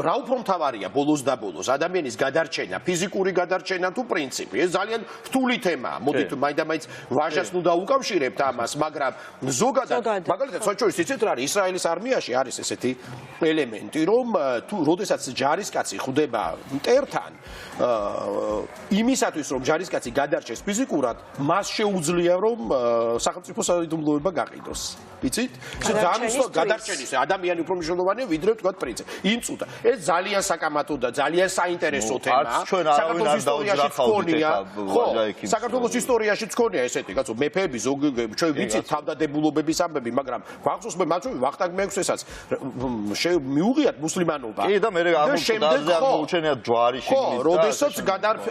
რა უფრო მთავარია ბოლოს და ბოლოს, ადამიანის გადარჩენა, ფიზიკური გადარჩენა თუ პრინციპი. ეს ძალიან რთული თემაა. მოდით მაინდა-მაინც ვაჟას ნუ დაუკავშირებთ ამას, მაგრამ ზოგადად, მაგალითად, საჩოვის იცით რა არის, ისრაელის არმიაში არის ესეთი ელემენტი, რომ თუ როდესაც ჯარისკაცი ხვდება მტერთან, იმისათვის რომ ჯარისკაცი გადარჩეს ფიზიკურად, მას შეუძლია რომ სახელმწიფო საიდუმლოება გაყიდოს. იცით? ეს ძალიან გადარჩენის ადამიანი უფრო მნიშვნელოვანია ვიდრე თქვა პრინციპი. იმ წუთა ეს ძალიან საკამათო და ძალიან საინტერესო თემაა. საქართველოს ისტორიაში თქონია, ხო? საქართველოს ისტორიაში თქონია ესეთი, კაცო, მეფეები ჩვენ ვიცით თავდადებულობების ამბები, მაგრამ გვახსოვს მე მაწვევი ვახტანგ მეექვსესაც მიუღიათ მუსლიმანობა. კი და მე აღმოუჩენიათ ჯვარი შიგნით. ხო, როდესაც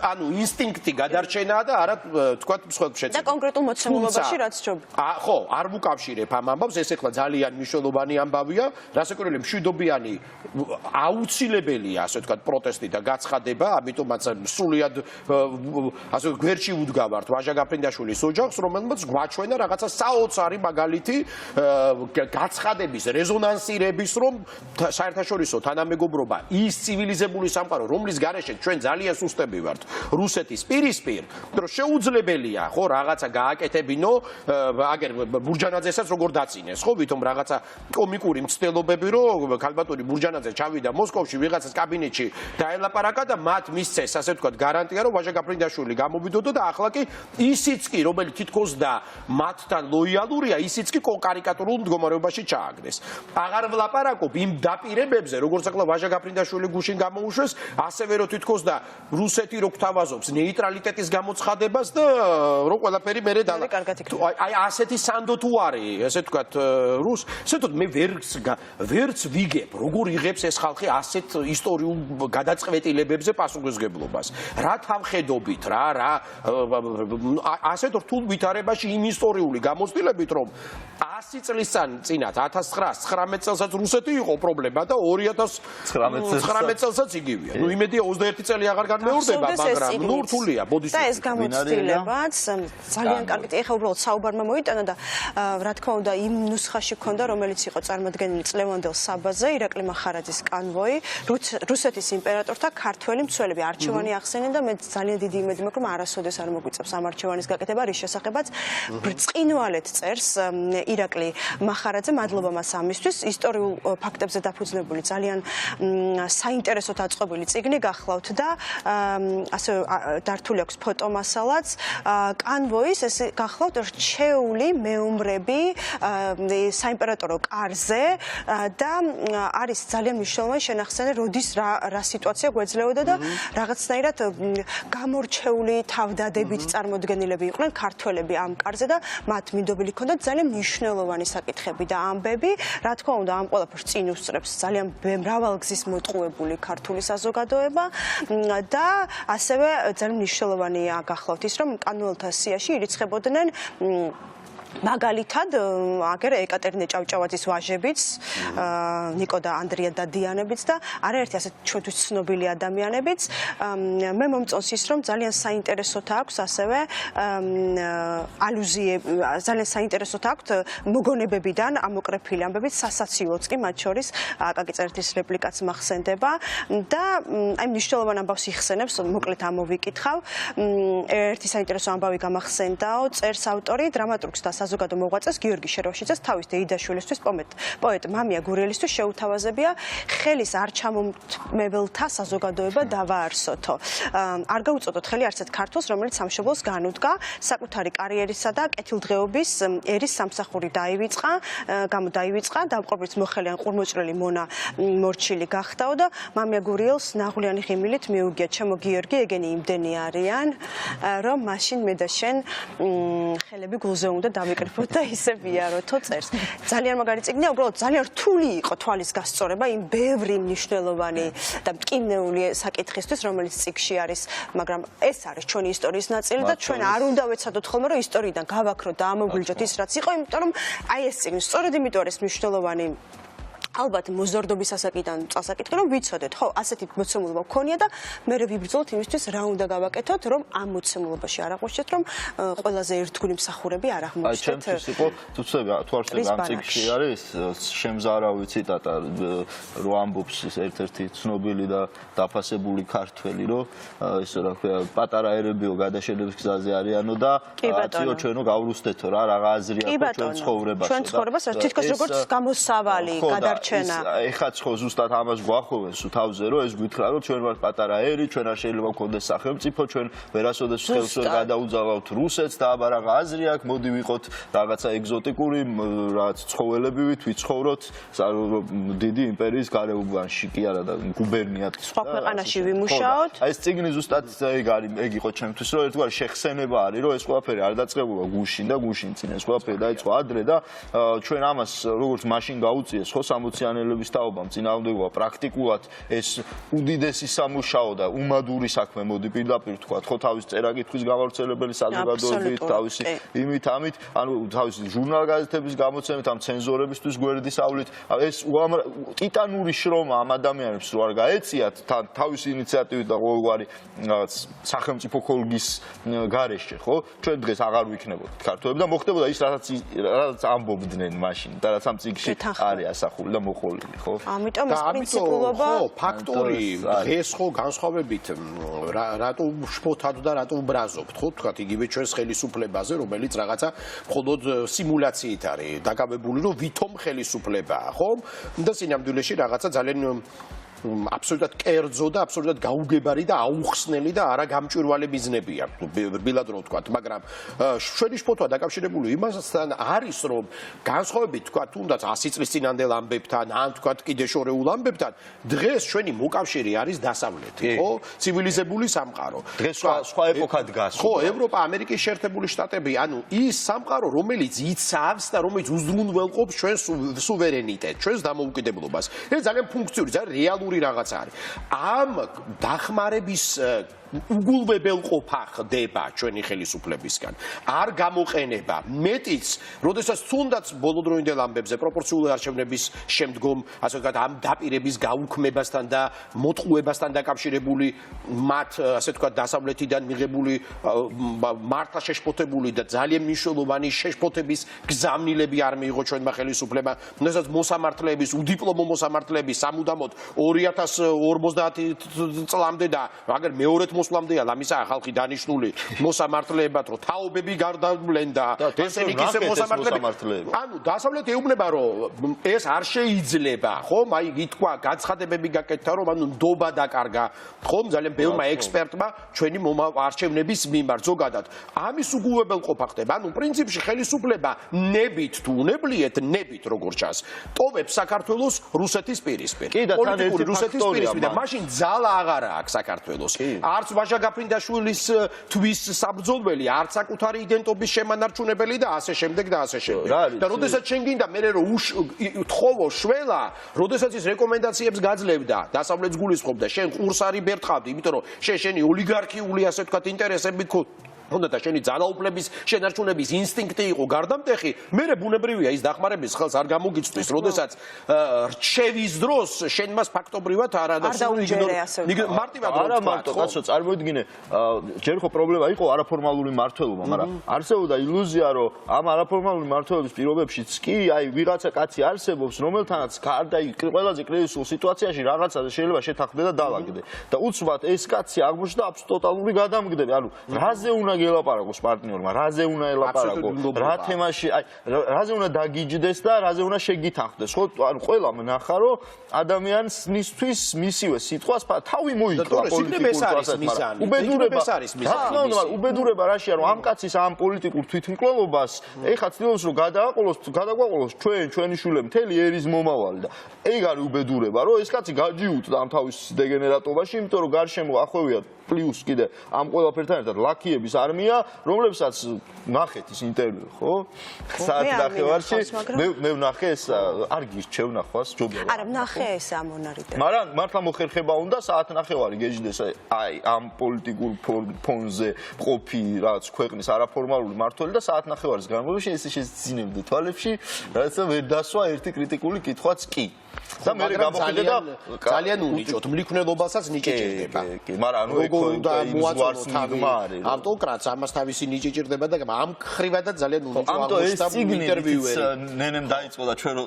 ანუ ინსტინქტი გადარჩენაა და არა თქვა მსხვერპლ შეცდომა. და კონკრეტულ მოცემულობაში რაც ჯობ. ხო, არ ვუკავშირებ ამ ამბავს, ეს ახლა ძალიან მნიშვნელოვანი ამბავია, რასაკვირველია მშვიდობიანი აუცილებელია, ასე ვთქვათ, პროტესტი და გაცხადება, ამიტომაც სრულიად ასე გვერდში უდგავართ ვაჟა გაფრინდაშვილის ოჯახს, რომელმაც გვაჩვენა რაღაცა საოცარი მაგალითი გაცხადების, რეზონანსირების, რომ საერთაშორისო თანამეგობრობა ის ცივილიზებული სამყარო, რომლის გარეშე ჩვენ ძალიან სუსტები ვართ, რუსეთის პირისპირ, რომ შეუძლებელია, ხო, რაღაცა გააკეთებინო, აგერ ბურჯანაძესაც როგორ დაწინეს, ხო, ვითომ რაღაცა კომიკური მცდელობები, რომ ქალბატონი ბურჯანაძე ჩავიდა მოსკოვში, ვიღაცას კაბინეტში დაელაპარაკა და მათ მისცეს, ასე ვთქვათ, გარანტია, რომ ვაჟა გაფრინდაშვილი გამოვიდოდა და ახლა კი ისიც კი, რომელიც თითქოს და მათთან ლოიალურია, ისიც კი კარიკატურულ მდგომარეობაში ჩააგდეს. აღარ ვლაპარაკობ იმ დაპირებებზე, როგორც ახლა ვაჟა გაფრინდაშვილი გუშინ გამოუშვეს, ასევე რომ თითქოს და რუსეთი რო გვთავაზობს ნეიტრალიტეტის გამოცხადებას და რომ ყველაფერი მერე დალა. აი ასეთი სანდო თუ არის, ესე ვთქვათ, ესეთოდ მე ვერც ვიგებ, როგორ იღებს ეს ხალხი ასეთ ისტორიულ გადაწყვეტილებებზე პასუხისმგებლობას. რა თავხედობით, რა ასეთ რთულ ვითარებაში იმ ისტორიული გამოცდილებით, რომ 100 წლის წინათ 1919 წელსაც რუსეთი იყო პრობლემა და 2019 წელსაც იგივეა. ნუ იმედია 21 წელი აღარ განმეორდება, მაგრამ ნუ რთულია ბოდიშს. და ეს გამოცდილებაც ძალიან კარგი. ეხლა უბრალოდ საუბარმა მოიტანა და რა თქმა უნდა იმ ნუსხაში ქონდა, რომელიც იყო წარმოდგენილი წლევანდელ საბაზე, ირაკლი მახარაძის კანვოი, რუსეთის იმპერატორთა ქართველი მცველები არჩევანი ახსენენ და მე ძალიან დიდი იმედი მაქვს, რომ არასოდეს არ მოგვიწევს ამ არჩევანის გაკეთება, რის შესახებაც ბრწყინვალედ წერს ირაკლი მახარაძე, მადლობა მას ამისთვის, ისტორიულ ფაქტებზე დაფუძნებული ძალიან საინტერესოდ აწყობილი წიგნი გახლავთ და ასევე დართული აქვს ფოტომასალაც, კანვოის ეს გახლავთ რჩეული მეომრები საიმპერატორო კარზე და არის ძალიან მნიშვნელოვანი შენახსენე, როდის რა სიტუაცია გვეძლეოდა და რაღაცნაირად გამორჩეული თავდადებით წარმოდგენილები იყვნენ ქართველები ამ კარზე და მათ მინდობილი ჰქონდათ ძალიან მნიშვნელოვანი საკითხები და ამბები, რა თქმა უნდა ამ ყველაფერს წინ უსწრებს ძალიან მრავალგზის მოტყუებული ქართული საზოგადოება და ასევე ძალიან მნიშვნელოვანია გახლავთ ის, რომ კანონელთა სიაში ირიცხებოდნენ მაგალითად აგერ ეკატერინე ჭავჭავაძის ვაჟებიც, ნიკო და ანდრია დადიანებიც და არაერთი ასეთ ჩვენთვის ცნობილი ადამიანებიც. მე მომწონს ის, რომ ძალიან საინტერესოთ აქვს ასევე ალუზიები, ძალიან საინტერესოთ აქვს მოგონებებიდან ამოკრეფილი ამბებით, სასაცილოც კი მათ შორის აკაკი წერეთის რეპლიკაც მახსენდება და აი მნიშვნელოვან ამბავს იხსენებს, მოკლედ ამოვიკითხავ. ერთი საინტერესო ამბავი გამახსენდაო, წერს ავტორი, დრამატურგს და საზოგადო მოღვაწეს გიორგი შერვაშიძეს თავის დეიდაშვილისთვის პოეტ მამია გურიელისთვის შეუთავაზებია ხელის არ ჩამომთმებელთა საზოგადოება დავაარსოთო. არ გაუწოდოთ ხელი არც ერთ ქართველს, რომელიც სამშობლოს განუდგა, საკუთარი კარიერისა და კეთილდღეობის ერის სამსახური დაივიწყა, დამპყრობლის მოხელიან ყურმოჭრელი მონა მორჩილი გახდაო და მამია გურიელს ნაღვლიანი ღიმილით მიუგია, ჩემო გიორგი, ეგენი იმდენი არიან, რომ მაშინ მე და შენ ხელები გულზე უნდა გამიკრიფოთ და ისე ვიაროთო წერს. ძალიან მაგარი წიგნია, უბრალოდ ძალიან რთული იყო თვალის გასწორება იმ ბევრი მნიშვნელოვანი და მტკივნეული საკითხისთვის, რომელიც წიგნში არის, მაგრამ ეს არის ჩვენი ისტორიის ნაწილი და ჩვენ არ უნდა ვეცადოთ ხოლმე რომ ისტორიიდან გავაქროთ და ამოგვიჯოთ ის რაც იყო, იმიტომ რომ აი ეს წიგნი სწორედ იმიტომ არის მნიშვნელოვანი ალბათ მოზორდობის ასაკიდან წასაკითხი რომ ვიცოდეთ, ხო, ასეთი მოცემულობა გქონია და მე ვიბრძოლოთ იმისთვის რა უნდა გავაკეთოთ, რომ ამ მოცემულობაში არ აღვნიშნეთ, რომ ყველაზე ერთგული მსახურები არ აღმოჩნდეთ. აი, ჩემთვის იყო თუ არსებობს ამ წიგნში არის შემზარავი ციტატა, რო ამბობს ერთ-ერთი ცნობილი და დაფასებული ქართველი, რომ ისე რა ქვია, პატარა ერებიო გადაშენების გზაზე არიანო და აციო ჩვენო გავრუსდეთო რა აზრი აქვს ჩვენ ცხოვრებაში. ჩვენ ცხოვრებას თითქოს როგორც გამოსავალი გადარჩენა. ეხლა ხო ზუსტად ამას გვახოვენ სულ თავზე რომ ეს გითხრა რომ ჩვენ ვართ პატარა ერი, ჩვენ არ შეიძლება გქონდეს სახელმწიფო, ჩვენ ვერასოდეს ხელს ვერ გადაუძალავთ რუსეთს და აბა რაღა აზრი აქვს, მოდი ვიყოთ რაღაცა ეგზოტიკური რაც ცხოველები ვიცხოვროთ დიდი იმპერიის გარეუბანში კი არა და გუბერნიად სხვა ქვეყანაში ვიმუშაოთ. აი ეს წიგნი ზუსტად ეგ იყო ჩემთვის რომ ერთგვარი შეხსენება არის რომ ეს ყველაფერი არ დაწყებულა გუშინ და გუშინ წინ ეს ყველაფერი დაიწყო ადრე და ჩვენ ამას როგორც მაშინ გაუწიეს ხო სამოციანელების თაობამ წინააღმდეგობა პრაქტიკულად ეს უდიდესი სამუშაო და უმადური საქმე მოდი პირდაპირ თქვა ხო თავის წერა-კითხვის გამავრცელებელი საზოგადოებით თავისი იმით ამით ანუ თავისი ჟურნალ-გაზეთების გამოცემით ამ ცენზორებისთვის გვერდისავლით ეს ტიტანური შრომა ამ ადამიანებს რო არ გაეწიათ თავისი ინიციატივით და ყოველგვარი რაღაც სახელმწიფო ხოლგის გარეშე ხო ჩვენ დღეს აღარ ვიქნებოდით ქართველები და მოხდებოდა ის რაც ამბობდნენ მაშინ და რაც ამ წიგნში არის ასახული და მოყოლილი ხო? ამიტომ ეს პრინციპულობა ხო, ფაქტორი დღეს ხო განსხვავებით რატო შფოთად და რატო უბრაზობთ ხო? თქვათ იგივე ჩვენს ხელისუფლებაზე, რომელიც რაღაცა მხოლოდ სიმულაციით არის დაკავებული, რომ ვითომ ხელისუფლებაა, ხო? და სინამდვილეში რაღაცა ძალიან აბსოლუტურად კერძო და აბსოლუტურად გაუგებარი და აუხსნელი და არაგამჭვირვალე ბიზნებია რბილად რო ვთქვათ, მაგრამ ჩვენი შფოთვა დაკავშირებული იმასთან არის, რომ განსხვავებით თქვათ თუნდაც 100 წლის წინანდელ ამბებთან, ან თქვათ კიდე შორეულ ამბებთან, დღეს ჩვენი მოკავშირე არის დასავლეთი, ხო? ცივილიზებული სამყარო. დღეს სხვა ეპოქა დგას. ხო, ევროპა, ამერიკის შეერთებული შტატები, ანუ ის სამყარო, რომელიც იცავს და რომელიც უზრუნველყოფს ჩვენს სუვერენიტეტს, ჩვენს დამოუკიდებლობას. ეს ძალიან ფუნქციური, ძალიან რეალური რაღაც არის. ამ დახმარების უგულვებელყოფა ხდება ჩვენი ხელისუფლებისგან. არ გამოყენება. მეტიც, როდესაც თუნდაც ბოლოდროინდელ ამბებზე პროპორციული არჩევნების შემდგომ, ასე ვთქვათ, ამ დაპირების გაუქმებასთან და მოტყუებასთან დაკავშირებული მათ, ასე ვთქვათ, დასავლეთიდან მიღებული მართლა შეშფოთებული და ძალიან მნიშვნელოვანი შეშფოთების გზავნილები არ მიიღო ჩვენმა ხელისუფლებამ. როდესაც მოსამართლეების, უდიპლომო მოსამართლეების სამუდამოდ 2050 წლამდე და აგერ მეორედ მოსვლამდეა ამისა ხალხი დანიშნული მოსამართლეებად რომ თაობები გარდავლენდა ესენი ისე მოსამართლეები ანუ დასავლეთი ეუბნება რომ ეს არ შეიძლება ხომ აი ითქვა გაცხადებები გაკეთდა რომ ანუ ნდობა დაკარგა ხომ ძალიან ბევრმა ექსპერტმა ჩვენი არჩევნების მიმართ ზოგადად ამის უგულებელყოფა ხდება ანუ პრინციპში ხელისუფლება ნებით თუ უნებლიეთ ნებით როგორ ჩანს ტოვებს საქართველოს რუსეთის პირისპირ პოლიტიკური რუსეთის პირისპირ და მაშინ ძალა აღარა აქვს საქართველოს არც ვაჟა გაფრინდაშვილის თვის საბრძოლველი არც საკუთარი იდენტობის შემანარჩუნებელი და ასე შემდეგ და ასე შემდეგ და როდესაც შენ გინდა მე რომ თხოვო შველა როდესაც ის რეკომენდაციებს გაძლევდა დასავლეთს გულისხმობდა შენ ყურს არი ბერტყავდი იმიტომ რომ შენი ოლიგარქიული ასე ვთქვათ ინტერესები უნდა და შენი ძალაუფლების შენარჩუნების ინსტინქტი იყო გარდამტეხი მე ბუნებრივია ის დახმარების ხელს არ გამოგიწვდის როდესაც რჩევის დროს შენ მას ფაქტობრივად არ დაუჯერე მარტივად არა მარტო კაცო წარმოიდგინე ჯერ ხო პრობლემა იყო არაფორმალური მმართველობა მაგრამ არსებობდა ილუზია რომ ამ არაფორმალური მმართველობის პირობებშიც კი აი ვიღაცა კაცი არსებობს რომელთანაც გარდა ყველაზე კრიზისულ სიტუაციაში რაღაცაზე შეიძლება შეთანხმდე და დავაგდე და უცბად ეს კაცი აღმოჩნდა ტოტალური გადამგდები ანუ რაზე უნდა გელაპარაკოს პარტნიორმა, რაზე უნდა ელაპარაკო, რა თემაში, აი, რაზე უნდა დაგიჯდეს და რაზე უნდა შეგითანხმდეს, ხო? ანუ ყველა მნახა რომ ადამიანისთვის მისივე სიტყვას თავი მოიკლა პოლიტიკურ პროცესში. უბედურება არის მიზანი. უბედურება რაშია რომ ამ კაცის ამ პოლიტიკურ თვითმკვლელობას ეხლა ცდილობს რომ გადაგვაყოლოს ჩვენი შვილები მთელი ერის მომავალი და ეგ არის უბედურება რომ ეს კაცი გაჯიუტდა ამ თავის დეგენერატობაში, იმიტომ რომ გარშემო ახვევია პლუს კიდე ამ ყველაფერთან ერთად ლაქიების არმია, რომლებსაც ნახეთ ის ინტერვიუ, ხო? საათ ნახევარში მე ვნახე ეს არ გირჩევ ნახვას, ჯობია. არა, ვნახე ეს ამონარიდე. მაგრამ მართლა მოხერხება უნდა საათ ნახევარი გეჯდეს აი ამ პოლიტიკურ ფონზე ყოფი რაც ქვეყნის არაფორმალური მმართველი და საათ ნახევარის განმავლობაში ეს შეძინებდა თვალებში, რაცა ვერ დასვა ერთი კრიტიკული კითხვაც კი. და მე გამოხედე და ძალიან უნიჭოთ მლიქვნელობასაც ნიჭი ჭირდება. მაგრამ ანუ როგორ მოაწონოთ თავი ავტოკრატს ამას თავისი ნიჭი ჭირდება და ამ ხრივადაც ძალიან უნიჭო აღმოჩნდა ინტერვიუერი. ნენემ დაიწყო და ჩვენ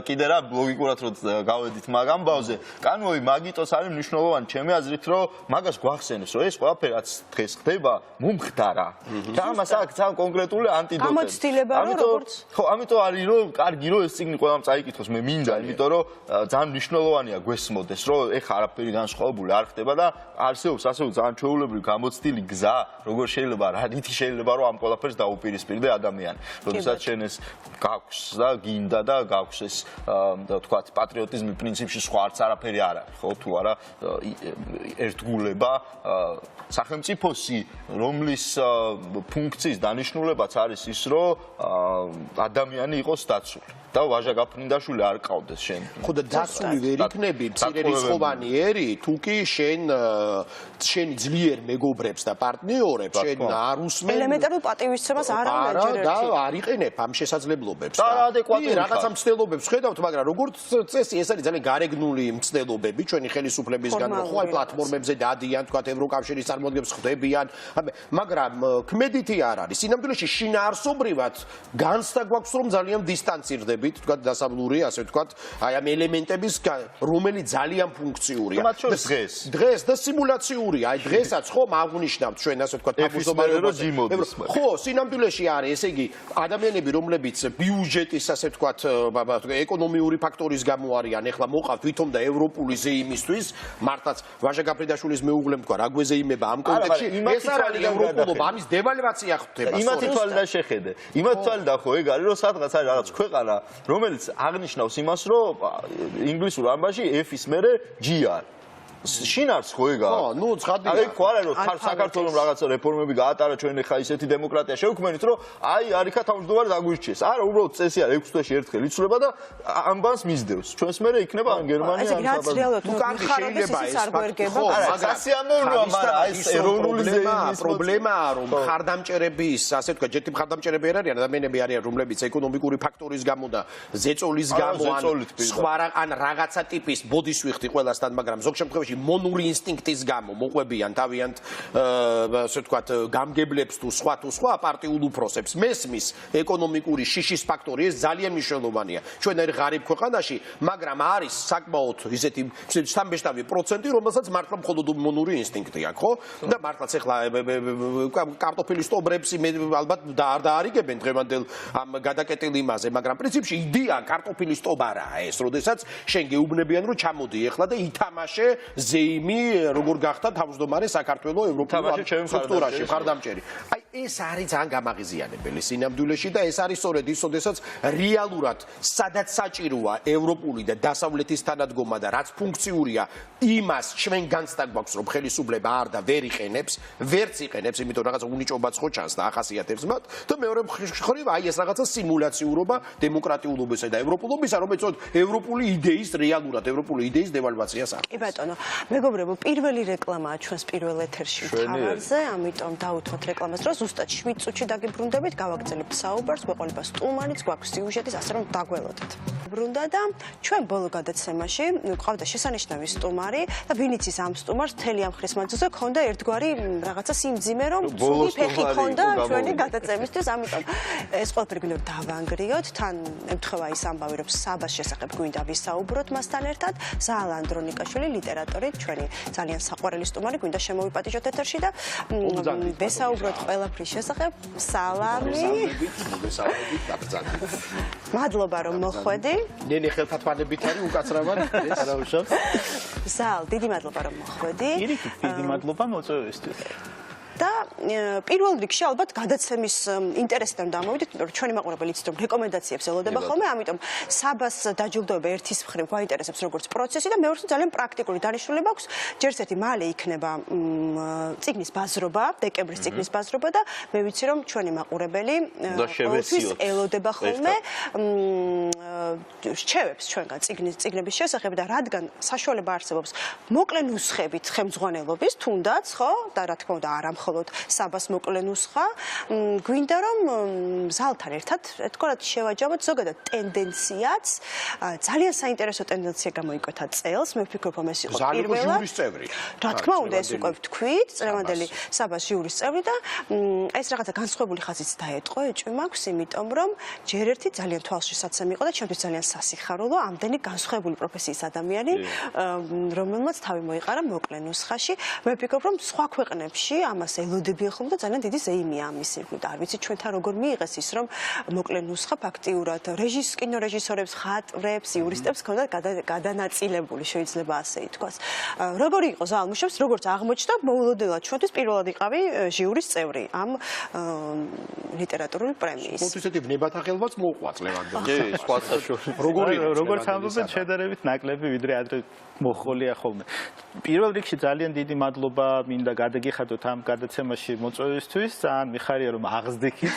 კიდე რა ლოგიკურად რომ გავედით მაგ ამბავზე. კანოი მაგიტოს არის მნიშვნელოვანი ჩემი აზრით რომ მაგას გვახსენებს რომ ეს ყველაფერი რაც დღეს ხდება მომხდარა. და ამას აქვს ძალიან კონკრეტული ანტიდოტი. გამოცდილება რომ როგორც ხო ამიტომ არის რომ კარგი რომ ეს წიგნი ყველამ წაიკითხოს მე მინდა იმიტომ რომ ძალიან მნიშვნელოვანია გვესმოდეს რომ ეხა არაფერი განსხვავებული არ ხდება და არსებობს ასევე ძალიან ჩვეულებრივი გამოცდილი გზა როგორ შეიძლება რა რითი შეიძლება რომ ამ ყველაფერს დაუპირისპირდე ადამიანი როდესაც შენ ეს გაქვს და გინდა და გაქვს ეს თქვა პატრიოტიზმი პრინციპში სხვა არც არაფერი არ არის ხო თუ არა ერთგულება სახელმწიფოსი რომლის ფუნქციის დანიშნულებაც არის ის რომ ადამიანი იყოს დაცული და ვაჟა გაფრინდაშვილი არ ყავდეს შენ. ხო და დასული ვერ იქნები მცირერიცხოვანი ერი თუ კი შენი ძლიერ მეგობრებს და პარტნიორებს შენ არ უსმენ ელემენტარულ პატივისცემას არ ამეჯერეთ. და არ იყენებ ამ შესაძლებლობებს და ადეკვატური რაღაცა მცდელობებს ხედავთ მაგრამ როგორც წესი ეს არის ძალიან გარეგნული მცდელობები ჩვენი ხელისუფლებისგან ხო აი პლატფორმებზე დადიან თქვა ევროკავშირის წარმომადგენლებს ხდებიან მაგრამ ქმედითი არ არის სინამდვილეში შინაარსობრივად განცდა გვაქვს რომ ძალიან დისტანცირდება თქვა დასაბლური ასე თქვა აი ამ ელემენტების რომელიც ძალიან ფუნქციურია დღეს და სიმულაციურია აი დღესაც ხომ აღნიშნავთ ჩვენ ასე თქვა თავმჯდომარეობას ხო სინამდვილეში არის ესე იგი ადამიანები რომლებიც ბიუჯეტის ასე თქვა ეკონომიური ფაქტორის გამო არიან ეხლა მოყავთ ვითომ და ევროპული ზეიმისთვის მართლაც ვაჟა გაფრინდაშვილის მეუღლემ თქვა რა გვეზეიმება ამ კონტექსტში ეს არ არის ევროპულობა ამის დევალვაცია ხდება იმათი თვალი და შეხედე იმათი თვალი და ხო ეგ არის რომ სადღაც არის რაღაც ქვეყანა რომელიც აღნიშნავს იმას, რომ ინგლისურ ამბავში F-ის მერე G არის. შინარს ხო ეგა? ხო, ნუ ცხადია. აი ხო არა რომ საქართველოს რაღაცა რეფორმები გაატარა ჩვენ ახლა ისეთი დემოკრატია შევქმნით, რომ აი არიქა თავმჯდომარე დაგვირჩიეს. არა, უბრალოდ წესი არა 6 თვეში ერთხელ იცვლება და ამბანს მისდევს. ჩვენს მერე იქნება გერმანია ან რაც რეალურად ხარების ის არ გვერგება. არა, სასიამოვნოა, მაგრამ აი ეს ეროვნული პრობლემაა, რომ ხარდამჭერების, ასე თქვა, ჯეთი ხარდამჭერები არ არიან, ადამიანები არიან, რომლებიც ეკონომიკური ფაქტორის გამო და ზეწოლის გამო ან რაღაცა ტიპის ბოდის ვიხდი ყველასთან, მაგრამ ზოგ შემთხვევაში მონური ინსტინქტის გამო მოყვებიან თავიანთ ასე ვთქვათ გამგებლებს თუ სხვა პარტიულ უფროსებს მესმის ეკონომიკური შიშის ფაქტორი ეს ძალიან მნიშვნელოვანია ჩვენ ერთ ღარიბ ქვეყანაში მაგრამ არის საკმაოდ ისეთი სამბეშტავი პროცენტი რომელსაც მართლა მხოლოდ მონური ინსტინქტი აქვს ხო და მართლაც ეხლა კარტოფილის სტობრებს ალბათ არ დაარიგებენ დღევანდელ ამ გადაკეტილ იმაზე მაგრამ პრინციპში იდეა კარტოფილის სტობრაა ეს როდესაც შენ გეუბნებიან რომ ჩამოდი ეხლა და ითამაშე ზეიმი როგორ გახდა თავმჯდომარე საქართველოს ევროპულ სტრუქტურაში ხარდამჭერი. აი ეს არის ძალიან გამაღიზიანებელი სინამდვილეში და ეს არის სწორედ ის, როდესაც რეალურად სადაც საჭიროა ევროპული და დასავლეთის თანადგომა და რაც ფუნქციურია, იმას ჩვენ განცდა გვაქვს, რომ ხელისუფლება არ და ვერ იყენებს, ვერც იყენებს, იმიტომ რაღაცა უნიჭობაც ხო ჩანს და ახასიათებს მათ და მეორე მხრივ აი ეს რაღაცა სიმულაციურობა დემოკრატიულობისა და ევროპულობისა, რომელიც ევროპული იდეის რეალურად ევროპული იდეის დევალვაციას არის. კი ბატონო, მეგობრებო, პირველი რეკლამაა ჩვენს პირველ ეთერში მთავარზე, ამიტომ დავუთმოთ რეკლამას დროს ზუსტად 7 წუთში დაგიბრუნდებით, გავაგრძელებთ საუბარს, გვეყოლება სტუმარიც, გვაქვს სიუჟეტიც, ასე რომ დაგველოდეთ. ბრუნდა და ჩვენ ბოლო გადაცემაში გვყავდა შესანიშნავი სტუმარი და ვინიც ის ამ სტუმარს მთელი ამ ხრის მანძილზე ქონდა ერთგვარი რაღაცა სიმძიმე, რომ სული ფეხი ქონდა ჩვენი გადაცემისთვის, ამიტომ ეს ყველაფერი გვინდა დავანგრიოთ, თან ემთხვევა ის ამბავი, რომ საბას შესახებ გვინდა ვისაუბროთ მასთან ერთად, ზაალ ანდრონიკაშვილი ლიტერატორი, ჩვენი ძალიან საყვარელი სტუმარი, გვინდა შემოვიპატიჟოთ ეთერში და ვესაუბროთ ყველაფრის შესახებ. სალამი. მოგესალმებით, დაბრძანებით. მადლობა რომ მოხვედი. ნენე ხელთათვალებით არის უკაცრავად ეს არაუშავს. ზაალ, დიდი მადლობა რომ მოხვედი. დიდი მადლობა მოწვევისთვის. და პირველ რიგში ალბათ გადაცემის ინტერესიდან დამოვიდეთ, იმიტომ რომ ჩვენი მაყურებელი იცით რომ რეკომენდაციებს ელოდება ხოლმე, ამიტომ საბას დაჯილდოება ერთის მხრივ გვაინტერესებს როგორც პროცესი და მეორეს ძალიან პრაქტიკული დანიშნულება აქვს. ჯერ ერთი მალე იქნება წიგნის ბაზრობა, დეკემბრის წიგნის ბაზრობა და მე ვიცი რომ ჩვენი მაყურებელი ყოველთვის ელოდება ხოლმე რჩევებს ჩვენგან წიგნების შესახებ და რადგან საშუალება არსებობს მოკლე ნუსხებით ხელმძღვანელობის თუნდაც ხო და რა თქმა უნდა არა მხოლოდ საბას მოკლე ნუსხა გვინდა რომ ზალთან ერთად ერთგვარად შევაჯამოთ ზოგადად ტენდენციაც ძალიან საინტერესო ტენდენცია გამოიკვეთა წელს მე ვფიქრობ რომ ეს იყო პირველად რა თქმა უნდა ეს უკვე ვთქვით წლევანდელი საბას ჟიურის წევრი და ეს რაღაცა განსხვავებული ხაზიც დაეტყო ეჭვი მაქვს იმიტომ რომ ჯერ ერთი ძალიან თვალშისაცემი იყო და ჩემთვის ძალიან სასიხარულო ამდენი განსხვავებული პროფესიის ადამიანი რომელმაც თავი მოიყარა მოკლე ნუსხაში მე ვფიქრობ რომ სხვა ქვეყნებში ამას ელოდებიან ხოლმე და ძალიან დიდი ზეიმია ამის და არ ვიცი ჩვენთან როგორ მიიღეს ის რომ მოკლე ნუსხა ფაქტიურად კინორეჟისორებს ხატვრებს იურისტებს ქონდა გადანაწილებული შეიძლება ასე ითქვას როგორი იყო ზალმუშებს როგორც აღმოჩნდა მოულოდნელად ჩვენთვის პირველად იყავი ჟიურის წევრი ამ ლიტერატურული პრემიის მოთვისეთი ნებათაღელვაც მოუყვათ ლევანდოვს კი სხვა საშუალო როგორც ამბობენ შედარებით ნაკლები ვიდრე ადრე მოხოლია ხოლმე პირველ რიგში ძალიან დიდი მადლობა მინდა გადაგიხადოთ ამ გადაცემაში მოწვევისთვის ძალიან მიხარია რომ აღზრდიქით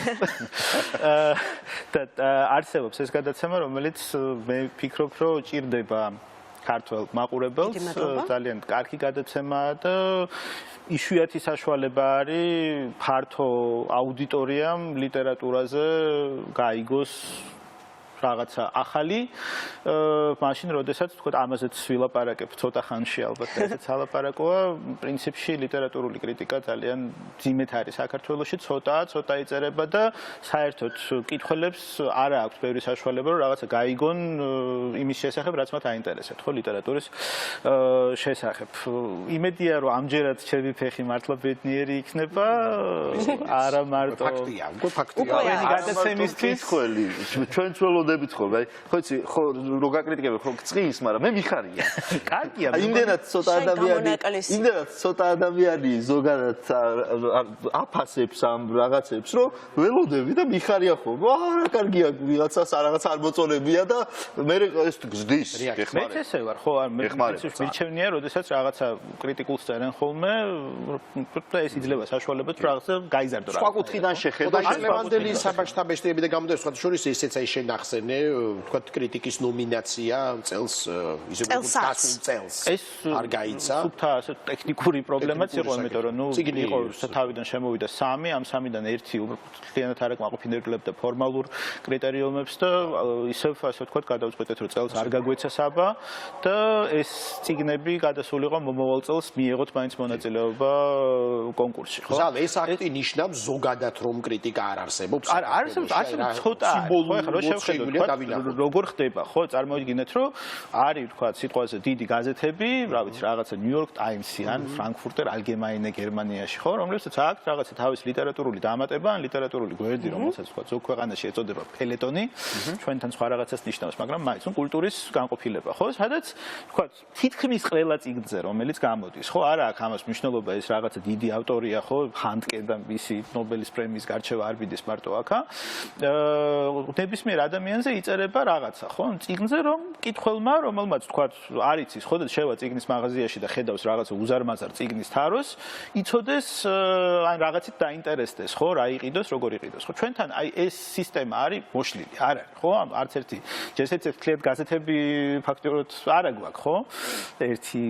და არსებობს ეს გადაცემა რომელიც მე ვფიქრობ რომ ჭირდება ქართველ მაყურებელს ძალიან კარგი გადაცემაა და იშვიათი საშუალება არის ფართო აუდიტორიამ ლიტერატურაზე გაიგოს რაღაცა ახალი მაშინ როდესაც თქო ამაზეც ვილაპარაკებ ცოტა ხანში ალბათ ესეც ალაპარაკოა პრინციპში ლიტერატურული კრიტიკა ძალიან ძიმეთ არის საქართველოში ცოტა იწერება და საერთოდ კითხველებს არა აქვს ბევრი საშუალება რომ რაღაცა გაიგონ იმის შესახებ რაც მათ აინტერესებს ხო ლიტერატურის შესახებ იმედია რომ ამჯერად ჩემი ფეხი მართლა ბედნიერი იქნება არა მარტო ფაქტია გადაცემისთვის კითხველი ჩვენც ველოდებით ხოლმე ხო იცი ხო რო გაკრიტიკებენ ხო წღის მაგრამ მე მიხარია კარგია იმდენად ცოტა ადამიანი ზოგადად აფასებს ამ რაღაცებს რომ ველოდები და მიხარია ხოლმე რა კარგია ვიღაცას რაღაცა არ მოწონებია და მე ეს გზდის მე ესე ვარ ხო არ მირჩევნია როდესაც რაღაცა კრიტიკულს წერენ ხოლმე ეს იძლევა საშუალებას რომ რაღაცა გაიზარდო სხვა კუთხიდან შეხედა ლევანდელი საბჭოთა ბეშტიები და გამოდევს სხვა შორის ესეც აი შენახსენე თქვა კრიტიკის ნომინაცია წელს ისე გასულ წელს არ გაიცა სუფთა ტექნიკური პრობლემაც იყო იმიტომ რომ ნუ იყო თავიდან შემოვიდა 3 ამ 3-დან 1 უბრალოდ არ აკმაყოფილებდა ფორმალურ კრიტერიუმებს და ისევ ასე ვთქვათ გადავწყვეტეთ რომ წელს არ გაგვეცა საბა და ეს წიგნები გადასულიყო მომავალ წელს მიიღოთ მაინც მონაწილეობა კონკურსში ხო ზალ ეს აქტი ნიშნავს ზოგადად რომ კრიტიკა არ არსებობს არ არსებობს ცოტა ხო ეხლა რო შევხედოთ როგორ ხდება ხო წარმოიდგინეთ რომ არის თქვა სიტყვაზე დიდი გაზეთები რა ვიცი რაღაცა New York Times-ი ან Frankfurter Allgemeine გერმანიაში ხო რომლებსაც აქვს რაღაცა თავის ლიტერატურული დამატება ან ლიტერატურული გვერდი რომელსაც თქვა ზოგ ქვეყანაში ეწოდება ფელეტონი ჩვენთან სხვა რაღაცას ნიშნავს მაგრამ მაინც კულტურის განყოფილება ხო სადაც თქვა თითქმის ყველა წიგნზე რომელიც გამოდის ხო არა აქვს ამას მნიშვნელობა ეს რაღაცა დიდი ავტორია ხო ჰანდკე და მისი ნობელის პრემიის გარჩევა არ მიდის მარტო აქა ნებისმიერ ადამიანზე იწერება რაღაცა ხო წიგნზე რომ კითხველმა რომელმაც თქვა არ იცის ხო და შევა წიგნის მაღაზიაში და ხედავს რაღაცა უზარმაზარ წიგნის თაროს იცოდეს ან რაღაცით დაინტერესდეს ხო რა იყიდოს როგორ იყიდოს ხო ჩვენთან აი ეს სისტემა არის მოშლილი არ არის ხო არც ერთი ჯერცეთ ვთქვით გაზეთები ფაქტობრივად არა გვაქვს ხო ერთი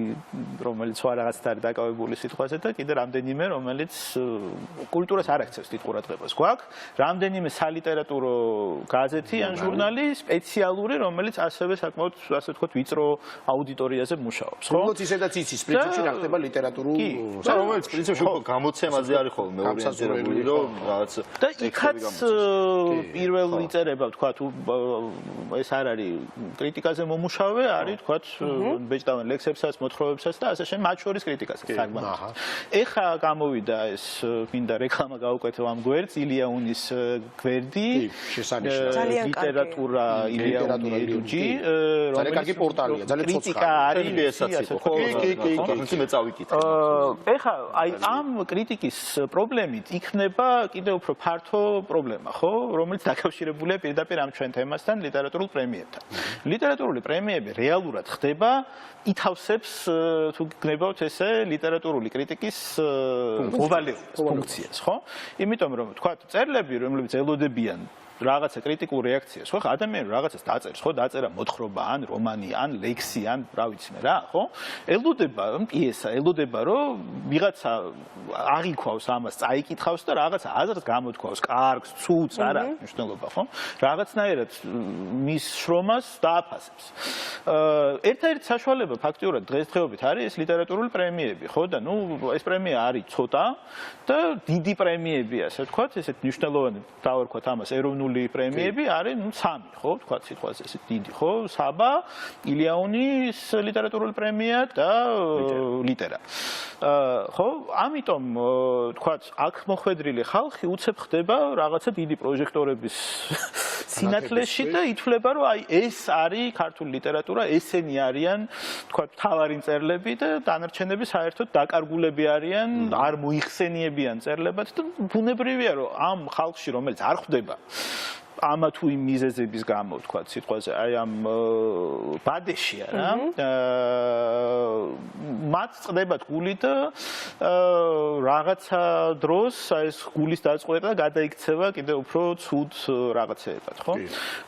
რომელიც სხვა რაღაცით არის დაკავებული სიტყვაზე და კიდე რამდენიმე რომელიც კულტურას არ აქცევს დიდ ყურადღებას გვაქვს რამდენიმე სალიტერატურო გაზეთი ან ჟურნალი სპეციალური რომელიც ასევე საკმაოდ ასე ვთქვათ ვიწრო აუდიტორიაზე მუშაობს ხო როგორც ისედაც იცის პრინციპში რა ხდება ლიტერატურულ რომელიც პრინციპში გამოცემაზე არის ხოლმე ორიენტირებული რომ რაღაც და იქაც პირველ იწერება ვთქვათ ეს არ არის კრიტიკაზე მომუშავე არის ვთქვათ ბეჭდავენ ლექსებსაც მოთხრობებსაც და ასე შემდეგ მათ შორის კრიტიკასაც საგმანოდ ეხა გამოვიდა ეს მინდა რეკლამა გავუკეთო ამ გვერდს ილია უნის გვერდი ლიტერატურა ილიანური ელუჯი ძალიან კარგი პორტალია, ძალიან კრიტიკა არის ესაც იყო. კი, მე წავიკითხე. ეხა აი ამ კრიტიკის პრობლემით იქნება კიდევ უფრო ფართო პრობლემა, ხო, რომელიც დაკავშირებულია პირდაპირ ამ ჩვენ თემასთან, ლიტერატურულ პრემიებთან. ლიტერატურული პრემიები რეალურად ხდება ითავსებს თუ გნებავთ ესე ლიტერატურული კრიტიკის მოვალეობის ფუნქციას, ხო? იმიტომ რომ თქვა წერლები, რომლებიც ელოდებიან რაღაცა კრიტიკულ რეაქციას, ხო? ადამიანი რაღაცას დაწერს, ხო? დაწერა მოთხრობა, ან რომანი, ან ლექსი, ან რა ვიცი მე რა, ხო? ელოდება პიესა, ელოდება რომ ვიღაცა აღიქვავს ამას, წაიკითხავს და რაღაცა აზრს გამოთქვავს, კარგს, ცუდს, არა, მნიშვნელობა, ხო? რაღაცნაირად მის შრომას დააფასებს. ერთ-ერთი საშუალება ფაქტიურად დღესდღეობით არის ეს ლიტერატურული პრემიები, ხო? და ნუ ეს პრემია არის ცოტა და დიდი პრემიები, ასე ვთქვათ, ესეთ მნიშვნელოვანი დავარქვათ ამას ეროვნული პრემიები არის ნუ 3, ხო, თქვა სიტყვაზე ესე დიდი, ხო? საბა, ილიანის ლიტერატურული პრემია და ლიტერა. ხო, ამიტომ თქვა აქ მოხვედრილი ხალხი უცებ ხდება რაღაცა დიდი პროჟექტორების სინათლეში და ითვლება რომ აი ეს არის ქართული ლიტერატურა, ესენი არიან თქვა მთავარი მწერლები და დანარჩენები საერთოდ დაკარგულები არიან, არ მოიხსენიებიან მწერლებად და ბუნებრივია რომ ამ ხალხში რომელიც არ ხვდება ამა თუ იმ მიზეზების გამო თქვა სიტყვაზე აი ამ ბადეში არა მათ წდებათ გული და რაღაცა დროს აი ეს გულის დაწყვეტა გადაიქცევა კიდევ უფრო ცუდ რაღაცეებად ხო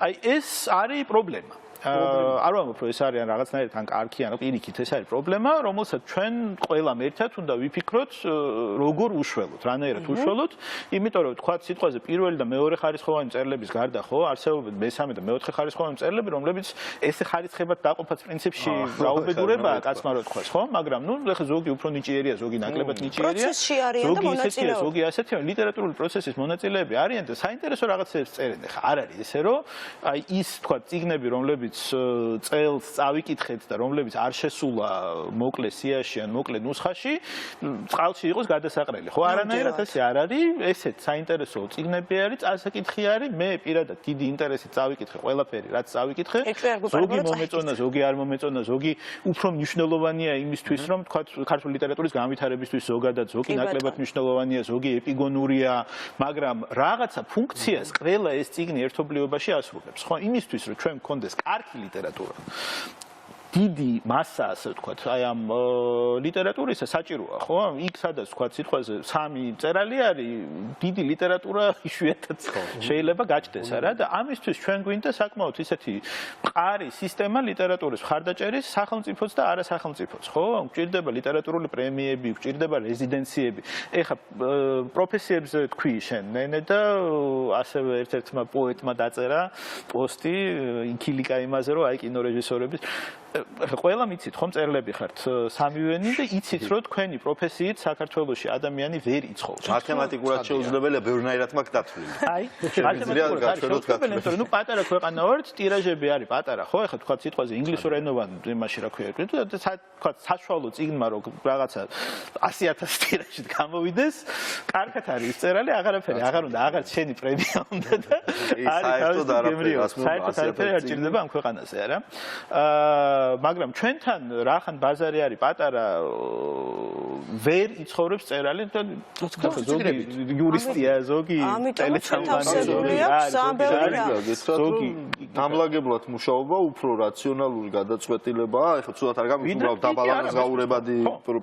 აი ეს არის პრობლემა არ ვამბობ რომ ეს არის რაღაცნაირად ან კარგი ან პირიქით ეს არის პრობლემა რომელსაც ჩვენ ყველამ ერთად უნდა ვიფიქროთ როგორ უშველოთ რანაირად უშველოთ იმიტომ რომ თქვა სიტყვაზე პირველი და მეორე ხარისხოვანი მწერლების გარდა ხო არსებობენ მესამე და მეოთხე ხარისხოვანი მწერლები რომლებიც ესე ხარისხებად დაყოფაც პრინციპში რაუბედურებაა კაცმა რო თქვას ხო მაგრამ ნუ ეხლა ზოგი უფრო ნიჭიერია ზოგი ნაკლებად ნიჭიერია პროცესში არიან და მონაწილეობენ ზოგი ასეთია ლიტერატურული პროცესის მონაწილეები არიან და საინტერესო რაღაცებს წერენ ეხლა არ არის ესე რომ აი ის თქვა წიგნები რომლებიც წელს წავიკითხეთ და რომლებიც არ შესულა მოკლე სიაში ან მოკლე ნუსხაში წყალში იყოს გადასაყრელი ხო არანაირად ესე არ არის ესეც საინტერესო წიგნები არის წასაკითხი არის მე პირადად დიდი ინტერესით წავიკითხე ყველაფერი რაც წავიკითხე ზოგი მომეწონა ზოგი არ მომეწონა ზოგი უფრო მნიშვნელოვანია იმისთვის რომ თქვა ქართული ლიტერატურის განვითარებისთვის ზოგადად ზოგი ნაკლებად მნიშვნელოვანია ზოგი ეპიგონურია მაგრამ რაღაცა ფუნქციას ყველა ეს წიგნი ერთობლიობაში ასრულებს ხო იმისთვის რომ ჩვენ გქონდეს არქი ლიტერატურა დიდი მასა ასე ვთქვათ აი ამ ლიტერატურისა საჭიროა ხო იქ სადაც ვთქვათ სიტყვაზე 3 მწერალი არის დიდი ლიტერატურა იშვიათად შეიძლება გაჩნდეს არა და ამისთვის ჩვენ გვინდა საკმაოდ ისეთი მყარი სისტემა ლიტერატურის ხარდაჭერის სახელმწიფოც და არასახელმწიფოც ხო გვჭირდება ლიტერატურული პრემიები გვჭირდება რეზიდენციები ეხა პროფესიებზე თქვი შენ ნენე და ასევე ერთ-ერთმა პოეტმა დაწერა პოსტი იქილიკა იმაზე რომ აი კინორეჟისორების ყველა მიცით ხომ წერლები ხართ სამივენი და იცით რომ თქვენი პროფესიით საქართველოში ადამიანი ვერ იცხოვს მათემატიკურად შეუძლებელია ბევრნაირად მაგ დათვლილი აი მათემატიკურად შეუძლებელია ნუ პატარა ქვეყანა ვართ ტირაჟები არის პატარა ხო ეხლა თქვა სიტყვაზე ინგლისურენოვან იმაში რა ქვია და თქვა საშუალო წიგნმა რომ რაღაცა 100,000 ტირაჟით გამოვიდეს კარგად არის ის წერალი აღარაფერი აღარ უნდა აღარც შენი პრემია უნდა და საერთოდ არაფერი არ ჭირდება ამ ქვეყანაზე არა მაგრამ ჩვენთან რახან ბაზარი არის პატარა ვერ იცხოვრებს წერალი და ზოგი იურისტია ზოგი ტელეცამბანია ზოგი ამლაგებლად მუშაობა უფრო რაციონალური გადაწყვეტილებაა ეხლა ცუდად არ გამიგუბრალ დაბალანსებადი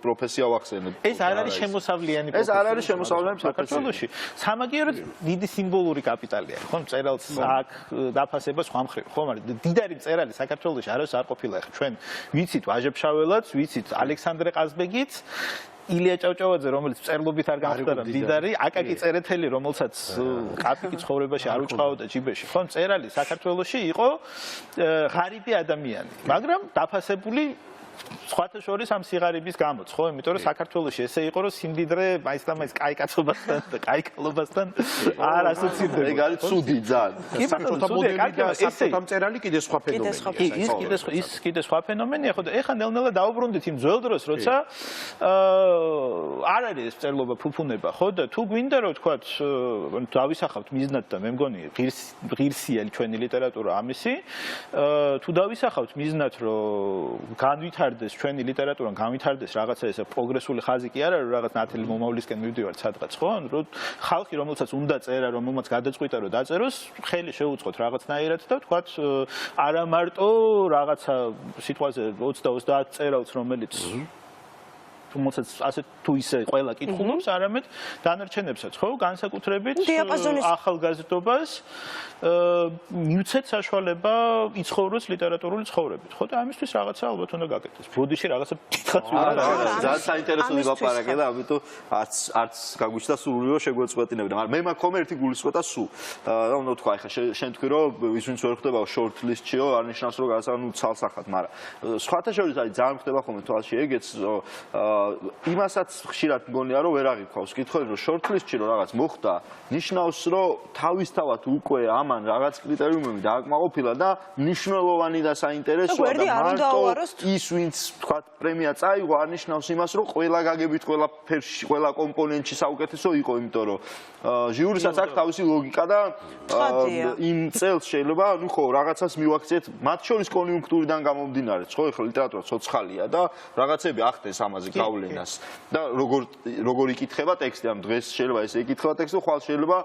პროფესია ვახსენებ ეს არ არის შემოსავლიანი პროფესია ეს არ არის შემოსავლიანი საქართველოში სამაგიეროდ დიდი სიმბოლური კაპიტალია ხო წერალს აქ დაფასება სხვა მხრივ ხო მაგრამ დიდარი წერალი საქართველოში არავის არ ყოფილა ეხლა ჩვენ ვიცით ვაჟებშაველაც, ვიცით ალექსანდრე ყაზბეგიც, ილია ჭავჭავაძე, რომელიც წერლობით არ გამხდარა მდიდარი, აკაკი წერეთელი, რომელსაც კაფიკი ცხოვრებაში არ უჭყავდა ჯიბეში, ხო, წერალი საქართველოში იყო ღარიბი ადამიანი, მაგრამ დაფასებული სხვათა შორის ამ სიღარიბის გამოც, ხო, იმიტომ რომ საქართველოში ესე იყო, რომ სიმდიდრე მაინც და მაინც კაიკაცობასთან და კაიკალობასთან არ ასოცირდება. ეგ არის ცუდი ძალიან. კი, საბჭოთა მოდელი და საბჭოთა მწერალი კიდე სხვა ფენომენია. ის კიდე სხვა ფენომენია, ხო და ეხლა ნელ-ნელა დაუბრუნდით იმ ძველ დროს, როცა არ არის ეს წერლობა ფუფუნება, ხო და თუ გვინდა რომ თქვათ დავისახავთ მიზნად და მე მგონი ღირსია ჩვენი ლიტერატურა ამისი, თუ დავისახავთ მიზნად რომ განვითარდეს ჩვენი ლიტერატურა, განვითარდეს რაღაცა ესე პროგრესული ხაზი კი არა, რომ რაღაც ნათელი მომავლისკენ მივდივართ სადღაც, ხო? რომ ხალხი რომელსაც უნდა წერა, რომელმაც გადაწყვიტა რომ დაწეროს, ხელი შეუწყოთ რაღაცნაირად და თქვათ არა მარტო რაღაცა სიტყვაზე 20-30 წერალს რომელიც რომელსაც ასე თუ ისე ყველა კითხულობს, არამედ დანარჩენებსაც, ხო, განსაკუთრებით ახალგაზრდობას მივცეთ საშუალება იცხოვროს ლიტერატურული ცხოვრებით, ხო და ამისთვის რაღაცა ალბათ უნდა გაკეთდეს. ბოდიში რაღაცა კითხაც ვიყავ. ძალიან საინტერესო ვიპარაკე და ამიტომ არც გაგვიჩნდა სული რომ შეგვეწყვეტინებდა, მაგრამ მე მაქვს ხოლმე ერთი გულისხმობა სულ. რა უნდა ვთქვა, ახლა შენ თქვი რომ ის ვინც ვერ ხდება short list-ში, არ ნიშნავს რომ რაღაცა ნუ ცალსახად, მაგრამ სხვათა შორის არის ძალიან ხდება ხოლმე თვალში ეგეც იმასაც ხშირად მგონია რომ ვერ აღიქვავს კითხვები რომ short list-ში რომ რაღაც მოხდა ნიშნავს რომ თავისთავად უკვე ამან რაღაც კრიტერიუმები დააკმაყოფილა და მნიშვნელოვანი და საინტერესოა და მარტო ის ვინც თქვა პრემია წაიღო არ ნიშნავს იმას რომ ყველა გაგებით ყველა ფერში ყველა კომპონენტში საუკეთესო იყო იმიტომ რომ ჟიურისაც აქვს თავისი ლოგიკა და იმ წელს შეიძლება ნუ ხო რაღაცას მივაქციეთ მათ შორის კონიუნქტურიდან გამომდინარე ხო ეხლა ლიტერატურა ცოცხალია და რაღაცები ახდენს ამაზე გავლენას და როგორ იკითხება ტექსტი ამ დღეს შეიძლება ესე იკითხება ტექსტი ხვალ შეიძლება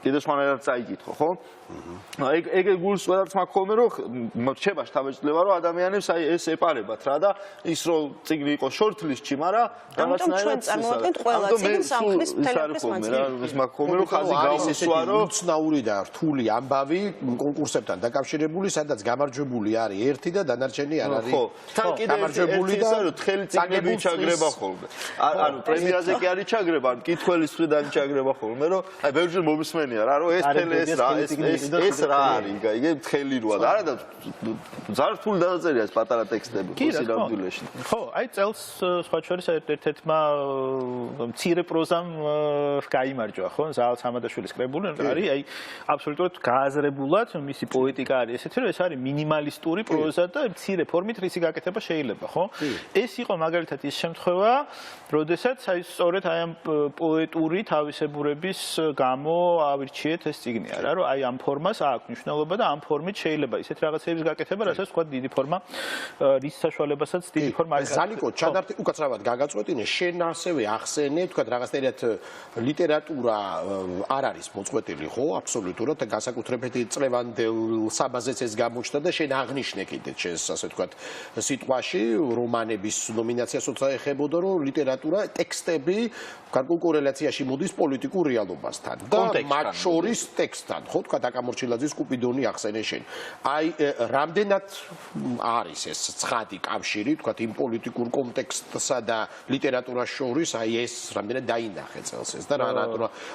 კიდე სხვანაირად წაიკითხო, ხო? ეგ გულისხმობაც მაქვს ხოლმე რომ რჩება შთაბეჭდილება რომ ადამიანებს აი ეს ეპარებათ რა და ის რომ წიგნი იყო short list-ში, მაგრამ რაღაცნაირად ჩვენ წარმოვადგენთ ყველა წიგნს სამხრის თელეფრის მაჩვენებლად. ეს მაქვს ხოლმე რომ ხაზი გავუსვა რომ უცნაური და რთული ამბავი კონკურსებთან დაკავშირებული, სადაც გამარჯვებული არის ერთი და დანარჩენი არ არის. ხო, თან კიდე გამარჯვებული და თხელი წიგნები ჩაგრება ხოლმე. ანუ პრემიაზე კი არის ჩაგრება, ან კითხველის მხრიდან ჩაგრება ხოლმე, რომ აი ბევრჯერ მომისმენია რა რომ ეს თელე ეს რა არის იგივე თხელი როა და არა და ძალიან რთული დაწერია ეს პატარა ტექსტები სინამდვილეში. ხო, აი წელს სხვა შორის ერთ-ერთმა მცირე პროზამ გაიმარჯვა, ხო? ზაალ სამადაშვილის კრებული არის აი აბსოლუტურად გააზრებულად მისი პოეტიკა არის ესეთი რომ ეს არის მინიმალისტური პროზა და მცირე ფორმით რისი გაკეთება შეიძლება, ხო? ეს იყო მაგალითად ის შემთხვევა, როდესაც აი სწორედ აი ამ პოეტური თავისებურების გამო ავირჩიეთ ეს წიგნი არა რომ აი ამ ფორმას აქვს მნიშვნელობა და ამ ფორმით შეიძლება ისეთ რაღაცების გაკეთება, რასაც თქვა დიდი ფორმა რის საშუალებასაც დიდი ფორმა არის. ზალიკო, ჩადარტი უკაცრავად გაგაწყვეტინე, შენ ასევე ახსენე, თქვა რაღაცნაირად ლიტერატურა არ არის მოწყვეტილი, ხო, აბსოლუტურად და განსაკუთრებით წლევანდელ საბაზეც ეს გამოჩნდა და შენ აღნიშნე კიდე შენს ასე თქვა სიტყვაში რომანების ნომინაციას როცა ეხებოდა რომ ლიტერატურა ტექსტები კონკურენციაში მოდის პოლიტიკურ რეალობასთან და მათ შორის ტექსტთან, ხო, თქვა დაკამორჩილაძის კუპიდონი ახსენე შენ. აი, რამდენად არის ეს ცხადი კავშირი, თქვა იმ პოლიტიკურ კონტექსტსა და ლიტერატურას შორის, აი ეს რამდენად დაინახე წელს ეს და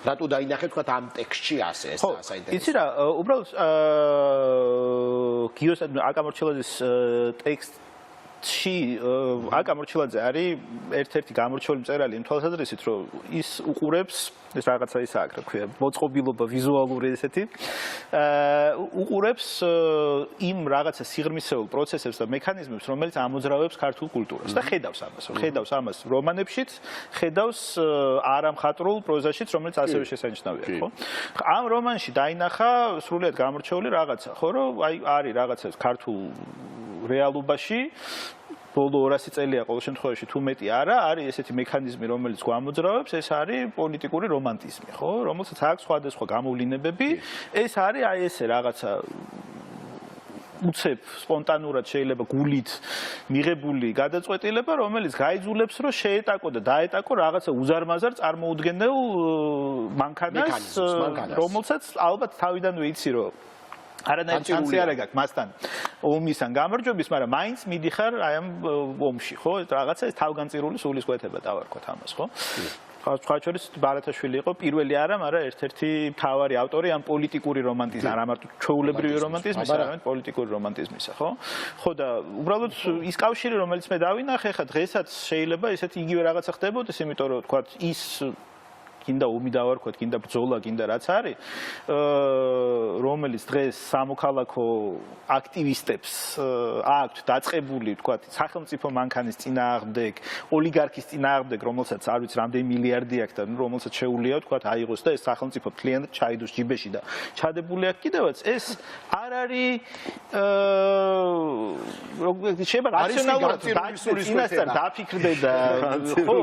რატო დაინახე თქვა ამ ტექსტში ასე ეს და საინტერესო. იცი რა, უბრალოდ გიოს აკამორჩილაძის ტექსტ აკამორჩილაძე არის ერთ-ერთი გამორჩეული მწერალი იმ თვალსაზრისით, რომ ის უყურებს ეს რაღაცა ის აქვს, რა ქვია, მოწყობილობა ვიზუალური ესეთი. უყურებს იმ რაღაცა სიღრმისეულ პროცესებს და მექანიზმებს, რომელიც ამოძრავებს ქართულ კულტურას და ხედავს ამას რომანებშიც, ხედავს არამხატრულ პროზაშიც, რომელიც ასევე შესანიშნავია, ხო? ამ რომანში დაინახა სრულიად გამორჩეული რაღაცა, ხო, რომ აი არის რაღაცა ქართულ რეალობაში ბოლო 200 წელია ყოველ შემთხვევაში თუ მეტი არა არის ესეთი მექანიზმი რომელიც გვამოძრავებს ეს არის პოლიტიკური რომანტიზმი ხო რომელსაც აქვს სხვადასხვა გამოვლინებები ეს არის აი ესე რაღაცა უცებ სპონტანურად შეიძლება გულით მიღებული გადაწყვეტილება რომელიც გაიძულებს რომ შეეტაკო და დაეტაკო რაღაცა უზარმაზარ წარმოუდგენელ მანქანას რომელსაც ალბათ თავიდანვე იცი რომ არანაირი შანსი არ აქვს მასთან ომის ან გამარჯვების, მაგრამ მაინც მიდიხარ აი ამ ომში, ხო? რაღაცა ეს თავგანწირული სულისკვეთება დავარქვათ ამას, ხო? სხვა შორის ბარათაშვილი იყო პირველი არა, მაგრამ ერთ-ერთი მთავარი ავტორი ამ პოლიტიკური რომანტიზმის, არა მარტო ჩვეულებრივი რომანტიზმის, არამედ პოლიტიკური რომანტიზმისა, ხო? ხო და უბრალოდ ის კავშირი, რომელიც მე დავინახე, ხა დღესაც შეიძლება ესეთი იგივე რაღაცა ხდებოდეს, იმიტომ რომ თქვა ის გინდა ომი დავარქვათ, გინდა ბრძოლა, გინდა რაც არის, რომელიც დღეს სამოქალაქო აქტივისტებს აქვთ დაწყებული, თქვათ, სახელმწიფო მანქანის წინააღმდეგ, ოლიგარქის წინააღმდეგ, რომელსაც არ ვიცი, რამდენი მილიარდი აქვს და რომელსაც შეუძლია, თქვათ, აიღოს და ეს სახელმწიფო მთლიანად ჩაიდოს ჯიბეში და ჩადებული აქვს კიდევაც, ეს არ არის შეიძლება რაციონალურად წინასწარ დაფიქრდე და ხო,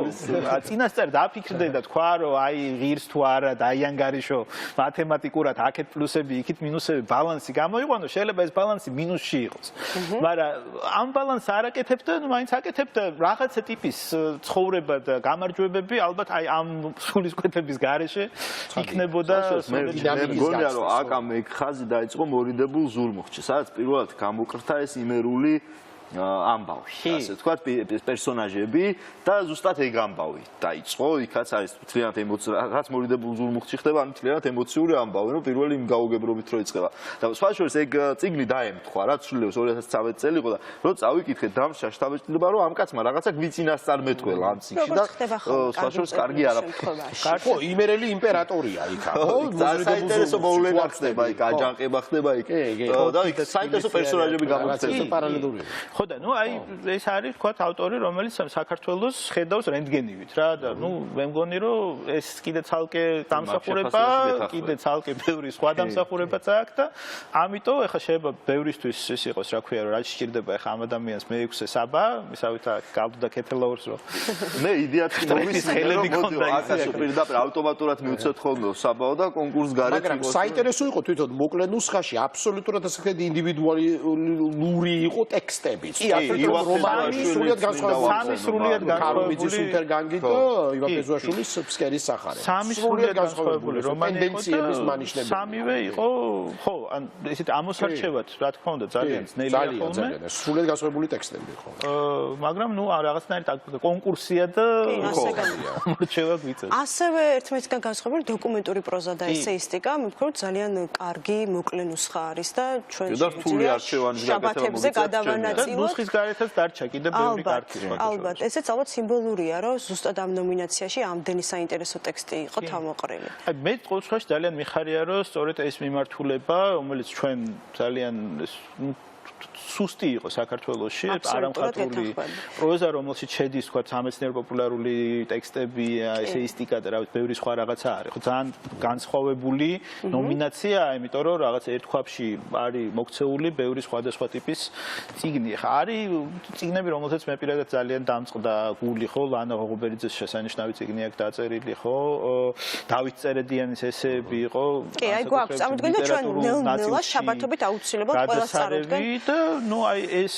წინასწარ დაფიქრდე და თქვა, რომ აი ღირს თუ არა და აი ანგარიშო მათემატიკურად აქეთ პლუსები, იქით მინუსები ბალანსი გამოიყვანო, შეიძლება ეს ბალანსი მინუსში იყოს. მაგრამ ამ ბალანსს არ აკეთებ და მაინც აკეთებ და რაღაცა ტიპის ცხოვრება და გამარჯვებები ალბათ აი ამ სულისკვეთების გარეშე იქნებოდა. მე მგონია რომ აკა მე ხაზი დაიწყო მორიდებულ ზურმუხტში, სადაც პირველად გამოკრთა ეს იმერული ამბავი, ასე ვთქვათ, პერსონაჟები და ზუსტად ეგ ამბავი დაიწყო, იქაც არის მთლიანად რაღაც მორიდებულ ზურმუხტში ხდება, ანუ მთლიანად ემოციური ამბავი, რომ პირველი იმ გაუგებრობით რო იწყება. და სხვა შორის ეგ წიგნი დაემთხვა, რაც სრულიად 2013 წელი იყო და რო წავიკითხეთ დამშა შთაბეჭდილება, რომ ამ კაცმა რაღაცა გვიწინასწარმეტყველა ამ წიგნში და სხვა შორის კარგი არაფერი. ხო, იმერელი იმპერატორია იქა, ხო? საინტერესო მოვლენა ხდება იქ, აჯანყება ხდება იქ. და იქ საინტერესო პერსონაჟები გამოჩნდება. პარალელურია. ხო და ნუ აი ეს არის თქვათ ავტორი, რომელიც საქართველოს ხედავს რენტგენივით რა და ნუ მე მგონი რომ ეს კიდე ცალკე დამსახურება, კიდე ცალკე ბევრი სხვა დამსახურებაც აქვს და ამიტომ ეხლა შეიძლება ბევრისთვის ის იყოს, რა ქვია, რომ რაც სჭირდება ეხლა ამ ადამიანს მე-6 საბა, მისავით გავდო და კეთილაურს რომ მე იდეათი მოვისმინე რომ მოდი აკაშო პირდაპირ ავტომატურად მივცეთ ხოლმე საბაო და კონკურს გარეთ მაგრამ საინტერესო იყო თვითონ მოკლე ნუსხაში აბსოლუტურად ასე ინდივიდუალური იყო ტექსტები. რომანი სრულიად განსხვავებული. სრულიად განსხვავებული. სულთერგანგი და ივან პეზუაშვილის ფსკერის სახარე. სრულიად განსხვავებული რომანი იყო ტენდენციების მანიშნებელი. სამივე იყო, ხო, ან ესეთ ამოსარჩევად, რა თქმა უნდა, ძალიან ძნელია ხოლმე. ძალიან, სრულიად განსხვავებული ტექსტები იყო. მაგრამ ნუ რაღაცნაირად კონკურსია და ხო, მორჩევა გვიწევს. ასევე ერთმანეთისგან განსხვავებული დოკუმენტური პროზა და ესეისტიკა, მე ვფიქრობ ძალიან კარგი მოკლე ნუსხა არის და ჩვენ შაბათებზე გადავანაწილოთ. ნუსხის გარეთაც დარჩა კიდე ბევრი კარგი სხვა. ალბათ, ესეც ალბათ სიმბოლურია, რომ ზუსტად ამ ნომინაციაში ამდენი საინტერესო ტექსტი იყო თავმოყრილი. აი მე ყოველ შემთხვევაში ძალიან მიხარია, რომ სწორედ ეს მიმართულება, რომელიც ჩვენ ძალიან სუსტი იყო საქართველოში, არამხატვრული პროზა, რომელშიც შედის თქვა სამეცნიერო პოპულარული ტექსტები, ესეისტიკა და რა ვიცი, ბევრი სხვა რაღაცა არის. ხო, ძალიან განსხვავებული ნომინაცია, იმიტომ რომ რაღაც ერთ ქვაბში არის მოქცეული ბევრი სხვადასხვა ტიპის წიგნი. ხა არის წიგნები, რომელსაც მე პირადად ძალიან დამწყდა გული, ხო, ლანა ღოღობერიძის შესანიშნავი წიგნი აქვს დაწერილი, ხო, დავით წერედიანის ესეები იყო. კი, აი გვაქვს, წამოდგენდა ჩვენ ნელ-ნელა შაბათობით აუცილებლად ყველას წარუდგენ. და ნუ აი ეს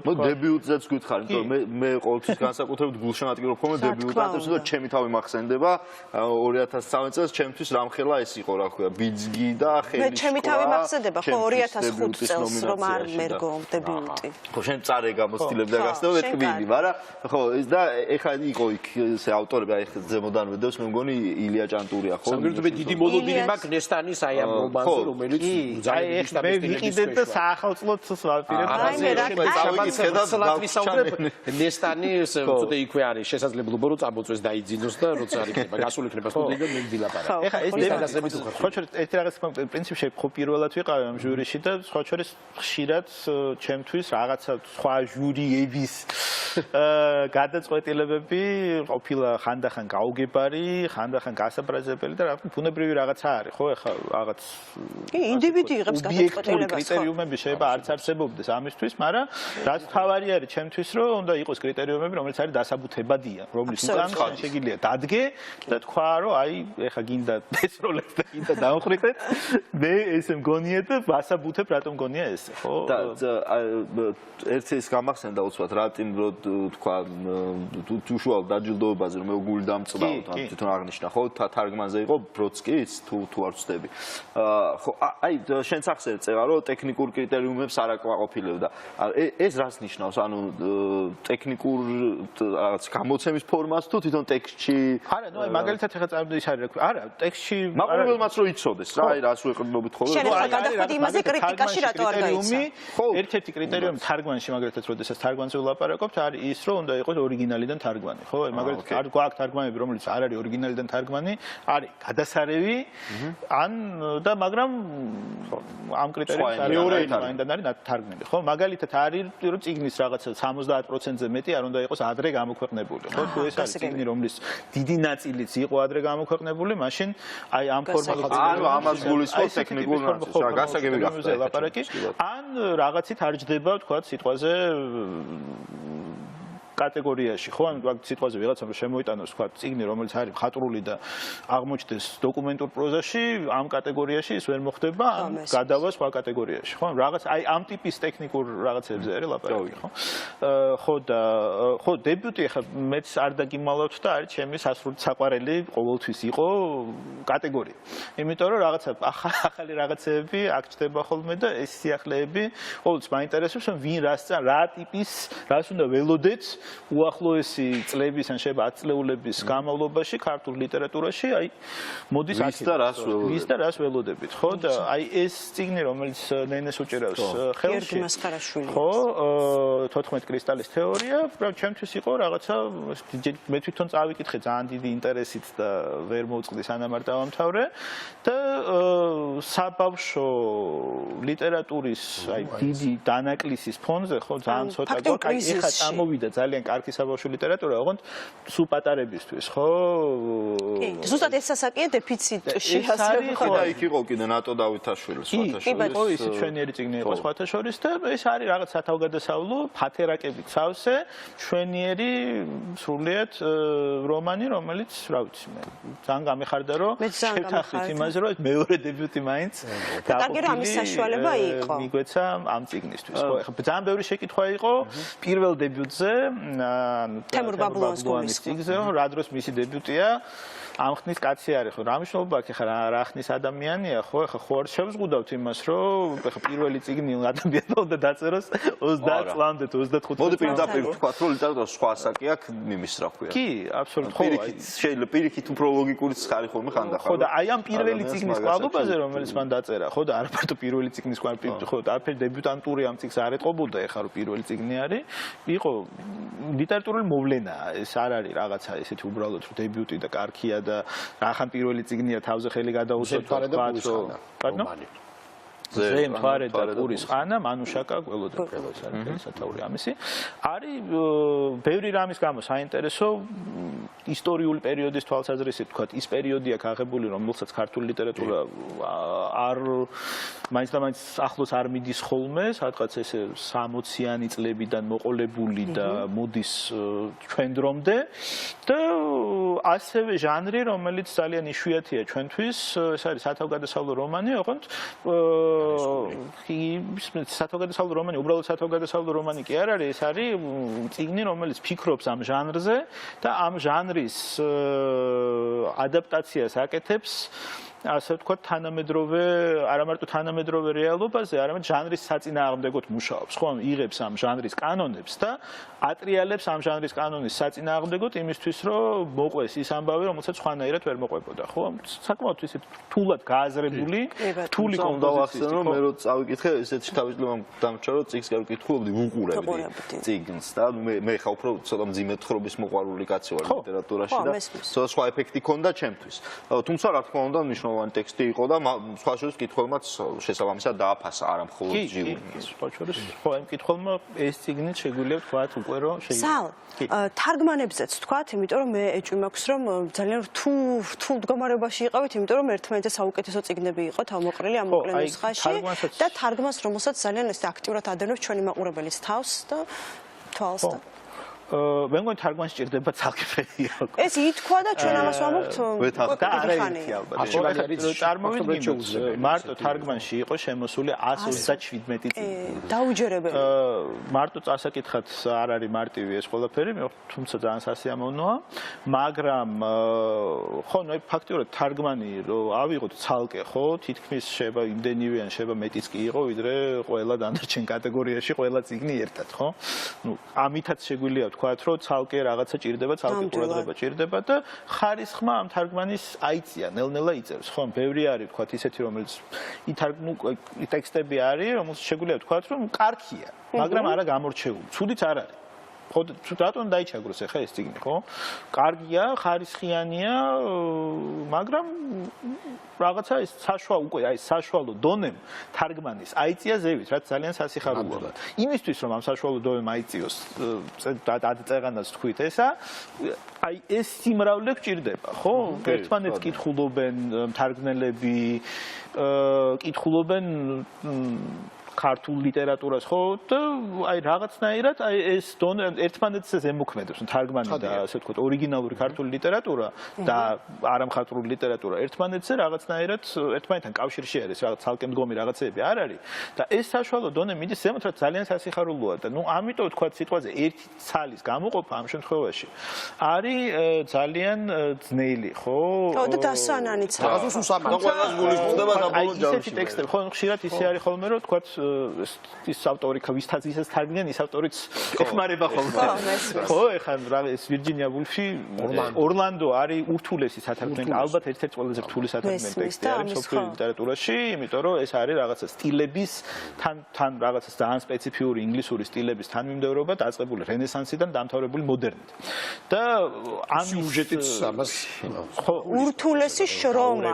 დებიუტზეც გითხარ, იმიტომ მე ყოველთვის განსაკუთრებით გულშემატკივრო ვქონე დებიუტანტებს და ჩემი თავი მახსენდება 2013 წელს ჩემთვის რამხელა ეს იყო, რა ქვია, ბიძგი და ხელის. მე ჩემი თავი მახსენდება ხო 2005 წელს რომ არ მერგო დებიუტი. ხო, შენ წარე გამოცდილებდა გასწავლა ტკბილი, მაგრამ ხო, ეს და ეხლა იყო იქ ეს ავტორები, აი ზემოდან ვედევს, მე მგონი ილია ჭანტურია, ხო? სამგერდობე დიდი მოლოდინი მაქვს ნესტანის აი ამ რომანზე, რომელიც ძალიან მე ვიყიდეთ და საახალწლოდ ნესტანი ცოტა იქვე არის შესაძლებლობა რომ წამოწვეს და იძინოს და როცა არ იქნება გასული იქნება სტუდიიდან მე ვილაპარაკ. ეხა ეს სხვა შორის ერთი რაღაც პრინციპში ხო პირველად ვიყავი ამ ჟურიში და სხვა შორის ხშირად ჩემთვის რაღაცა სხვა ჟურიების გადაწყვეტილებები ყოფილა ხანდახან გაუგებარი, ხანდახან გასაბრაზებელი და რაღაც ბუნებრივი რაღაცა არის, ხო, ეხა რაღაც ინდივიდი იღებს გადაწყვეტილებას. კრიტერიუმები შეიძლება არც არსებობდეს ამისთვის, მაგრამ რაც მთავარი არის ჩემთვის, რომ უნდა იყოს კრიტერიუმები, რომელიც არის დასაბუთებადია, რომლის უკან შეიძლება დადგე და თქვა, რომ აი, ეხა გინდა ესროლეთ და გინდა დავხრიტეთ, მე ესე მგონია და ვასაბუთებ, რატომ მგონია ესე, ხო? და ერთი ის გამახსენდა უცბად რატინ რო თქვა უშუალოდ დაჯილდოებაზე რომ მე გული დამწვავთ, ამ თვითონ აღნიშნა, ხო? თარგმანზე იყო ბროდსკის თუ არ ვცდები. ხო, აი შენც ახსენე წერა, რომ ტექნიკურ კრიტერიუმ კრიტერიუმებს არ აკმაყოფილებდა. ეს რას ნიშნავს? ანუ ტექნიკურ რაღაც გამოცემის ფორმას თუ თვითონ ტექსტში? არა, ნუ მაგალითად ახლა წარმოიდგინე ის არის, არა, ტექსტში მაყურებელმაც რო იცოდეს რა, აი რას ვეყრდნობით ხოლმე. შენ ახლა გადახვედი იმაზე კრიტიკაში რატო არ გაიცა? ერთ-ერთი კრიტერიუმი თარგმანში მაგალითად როდესაც თარგმანზე ვლაპარაკობთ, არის ის, რომ უნდა იყოს ორიგინალიდან თარგმანი, ხო? მაგალითად გვაქვს თარგმანები, რომელიც არ არის ორიგინალიდან თარგმანი, არის გადასარევი, ან და მაგრამ ამ კრიტერიუმს არის თარგმნილი, ხო? მაგალითად არის რომ წიგნის რაღაცა 70%-ზე მეტი არ უნდა იყოს ადრე გამოქვეყნებული, ხო? თუ ეს არის წიგნი, რომლის დიდი ნაწილიც იყო ადრე გამოქვეყნებული, მაშინ აი ამ ფორმატში ანუ ამას გულისხმობს ტექნიკურ ნაწილს, რა გასაგები გახდა. ან რაღაცით არ ჯდება, თქვა, სიტყვაზე კატეგორიაში, ხო? ან სიტყვაზე ვიღაცამ შემოიტანოს, თქვა, წიგნი, რომელიც არის მხატვრული და აღმოჩნდეს დოკუმენტურ პროზაში, ამ კატეგორიაში ის ვერ მოხდება, ან გადავა სხვა კატეგორიაში, ხო? რაღაც აი ამ ტიპის ტექნიკურ რაღაცებზე არის ლაპარაკი, ხო? ხო, დებიუტი ახლა მეც არ დაგიმალავთ და არის ჩემი სასრული საყვარელი ყოველთვის იყო კატეგორია. იმიტომ რომ რაღაცა ახალი რაღაცეები აქ ჩდება ხოლმე და ეს სიახლეები ყოველთვის მაინტერესებს, რომ ვინ რა ტიპის, რას უნდა ველოდეთ უახლოესი წლების ან შეიძლება 10 წლეულების განმავლობაში ქართულ ლიტერატურაში აი მოდის ვის და რას ველოდებით ხო და აი ეს წიგნი რომელიც ნენეს უჭერავს ხელში ხო 14 კრისტალის თეორია ჩემთვის იყო რაღაცა მე თვითონ წავიკითხე ძალიან დიდი ინტერესით და ვერ მოვწყდი სანამ არ დავამთავრე და საბავშვო ლიტერატურის აი დიდი დანაკლისის ფონზე ხო ძალიან ცოტა გვაქვს აი ეხა წამოვიდა ძალიან კარგი საბავშვო ლიტერატურა, ოღონდ სულ პატარებისთვის, ხო? კი, ზუსტად ეს ასაკია დეფიციტში ასევე ხო და იქ იყო კიდე ნატო დავითაშვილი სხვათა შორის. კი, ის ჩვენიერი წიგნი იყო სხვათა შორის და ეს არის რაღაც სათავგადასავლო ფათერაკებით სავსე ჩვენიერი სრულიად რომანი, რომელიც, რა ვიცი მე, ძალიან გამეხარდა რომ შევთანხმდით იმაზე, რომ მეორე დებიუტი მაინც კარგი რომ ამის საშუალება იყო. მიგვეცა ამ წიგნისთვის, ხო? ეხლა ძალიან ბევრი შეკითხვა იყო პირველ დებიუტზე თემურ ბაბლუანის წიგნზე, რა დროს მისი დებიუტია? ამ ხნის კაცი არის ხო? რა მნიშვნელობა აქვს ახლა რა ხნის ადამიანია ხო? ახლა ხო არ შევზღუდავთ იმას, რომ ახლა პირველი წიგნი ადამიანმა უნდა დაწეროს 30 წლამდე, 35 წლამდე. მოდი პირდაპირ ვთქვათ, რომ ლიტერატურა სხვა ასაკი აქვს მიმის რა ქვია. კი, აბსოლუტურად. ხო, შეიძლება პირიქით უფრო ლოგიკურიც ხარი ხოლმე ხანდახან. ხო და აი ამ პირველი წიგნის კვალობაზე, რომელიც მან დაწერა, ხო და არა მარტო პირველი წიგნის კვალობაზე, ხო და არაფერი დებიუტანტური ამ წიგნს არ ეტყობოდა, ეხლა რომ პირველი წიგნი არის, იყო ლიტერატურული მოვლენაა, ეს არ არის რაღაცა ესეთი უბრალოდ რომ დებიუტი და კარგია და რახან პირველი წიგნია თავზე ხელი გადაუსვათ რომანი. ზე მთავარი და პურის ხანა მანუშაკა გველოდებ ეს არის სათაური ამისი. არის ბევრი რამის გამო საინტერესო ისტორიული პერიოდის თვალსაზრისით თქვა ის პერიოდი აქ აღებული რომელსაც ქართული ლიტერატურა არ მაინც და მაინც ახლოს არ მიდის ხოლმე სადღაც ესე 60-იანი წლებიდან მოყოლებული და მოდის ჩვენ დრომდე და ასევე ჟანრი რომელიც ძალიან იშვიათია ჩვენთვის ეს არის სათავგადასავლო რომანი ოღონდ სათავგადასავლო რომანი უბრალოდ სათავგადასავლო რომანი კი არ არის ეს არის წიგნი რომელიც ფიქრობს ამ ჟანრზე და ამ ჟანრის ადაპტაციას აკეთებს ასე ვთქვათ თანამედროვე არა მარტო თანამედროვე რეალობაზე არამედ ჟანრის საწინააღმდეგოდ მუშაობს ხო იღებს ამ ჟანრის კანონებს და ატრიალებს ამ ჟანრის კანონის საწინააღმდეგოდ იმისთვის რომ მოყვეს ის ამბავი რომელსაც სხვანაირად ვერ მოყვებოდა ხო საკმაოდ ისეთ რთულად გააზრებული რთული კომპოზიცია რომ მე რო წავიკითხე ესეთი თავისუფლება დამჭა რომ წიგნს კი ვკითხულობდი ვუყურებდი წიგნს და მე ხა უფრო ცოტა მძიმე თხრობის მოყვარული კაცი ვარ ლიტერატურაში და ცოტა სხვა ეფექტი ქონდა ჩემთვის თუმცა რა თქმა უნდა მნიშვნელოვანი ტექსტი იყო და სხვა შორის კითხველმაც შესაბამისად დააფასა არა მხოლოდ ჯიურნალს სხვა შორის ხო ამ კითხველმა ეს წიგნი შეგვიძლია ვთქვათ უკვე რომ შეიძლება თარგმანებზეც ვთქვათ იმიტომ რომ მე ეჭვი მაქვს რომ ძალიან რთულ მდგომარეობაში იყავით იმიტომ რომ ერთმანეთზე საუკეთესო წიგნები იყო თავმოყრილი ამ მოკლე ნუსხაში და თარგმანს რომელსაც ძალიან აქტიურად ადევნებს ჩვენი მაყურებელის თავს და თვალს და მე მგონი თარგმანი სჭირდება ცალკეფილია. ეს ითქვა და ჩვენ ამას ვამბობთ და არაერთი ალბათ. წარმოვიდგინოთ, მარტო თარგმანში იყო შემოსული 137 წიგნი. დაუჯერებელი. მარტო წასაკითხად არ არის მარტივი ეს ყველაფერი, თუმცა ძალიან სასიამოვნოა, მაგრამ ხო, ნუ ფაქტიურად თარგმანი რო ავიღოთ ცალკე, ხო, თითქმის შეიძლება იმდენივე ან შეიძლება მეტიც კი იყო, ვიდრე ყველა დანარჩენ კატეგორიაში ყველა წიგნი ერთად, ხო? ნუ ამითაც შეგვიძლია ვთქვათ, რომ ცალკე რაღაცა ჭირდება, ცალკე ყურადღება ჭირდება და ხარისხმა ამ თარგმანის აიწია, ნელ-ნელა იწევს, ხო? ბევრი არის ვთქვათ ისეთი, რომელიც ტექსტები არის, რომელსაც შეგვიძლია ვთქვათ, რომ კარგია, მაგრამ არა გამორჩეული. ცუდიც არ არის. ხო, რატომ დაიჩაგროს ახლა ეს წიგნი, ხო? კარგია, ხარისხიანია, მაგრამ რაღაცა ეს საშუალო დონემ თარგმანის აიწია ზევით, რაც ძალიან სასიხარულოა. იმისთვის რომ ამ საშუალო დონემ აიწიოს წეღანას თქვით ესა, აი ეს სიმრავლე გჭირდება, ხო? ერთმანეთს კითხულობენ მთარგმნელები, კითხულობენ ქართულ ლიტერატურას, ხო? და აი რაღაცნაირად აი ეს ერთმანეთს ზემოქმედებს თარგმანი და ასე ვთქვათ ორიგინალური ქართული ლიტერატურა და არამხატვრული ლიტერატურა ერთმანეთზე რაღაცნაირად ერთმანეთთან კავშირში არის, რაღაც ცალკე მდგომი რაღაცეები არ არის და ეს საშუალო დონე მიდის ზემოთ, რაც ძალიან სასიხარულოა და ნუ ამიტომ ვთქვათ სიტყვაზე ერთი ცალის გამოყოფა ამ შემთხვევაში არის ძალიან ძნელი, ხო? ხო და დასანანიც რაღაცას უსამართლო. ყველას გულისხმდება საბოლოო ჯამში. ისეთი ტექსტები, ხო, ხშირად ისე არის ხოლმე, რომ ვთქვათ ის ავტორი ვისაც ისაც თარგმნიან, ის ავტორიც ეხმარება ხოლმე. ხო, ეხლა ეს ვირჯინია ვულფი, ორლანდო არის ურთულესი სათარგმნელი, ალბათ ერთ-ერთი ყველაზე რთული სათარგმნელი ტექსტი არის მსოფლიო ლიტერატურაში, იმიტომ რომ ეს არის რაღაცა სტილების თან რაღაცა ძალიან სპეციფიური ინგლისური სტილების თანმიმდევრობა დაწყებული რენესანსიდან დამთავრებული მოდერნით. და ამ სიუჟეტიც ამას ურთულესი შრომა.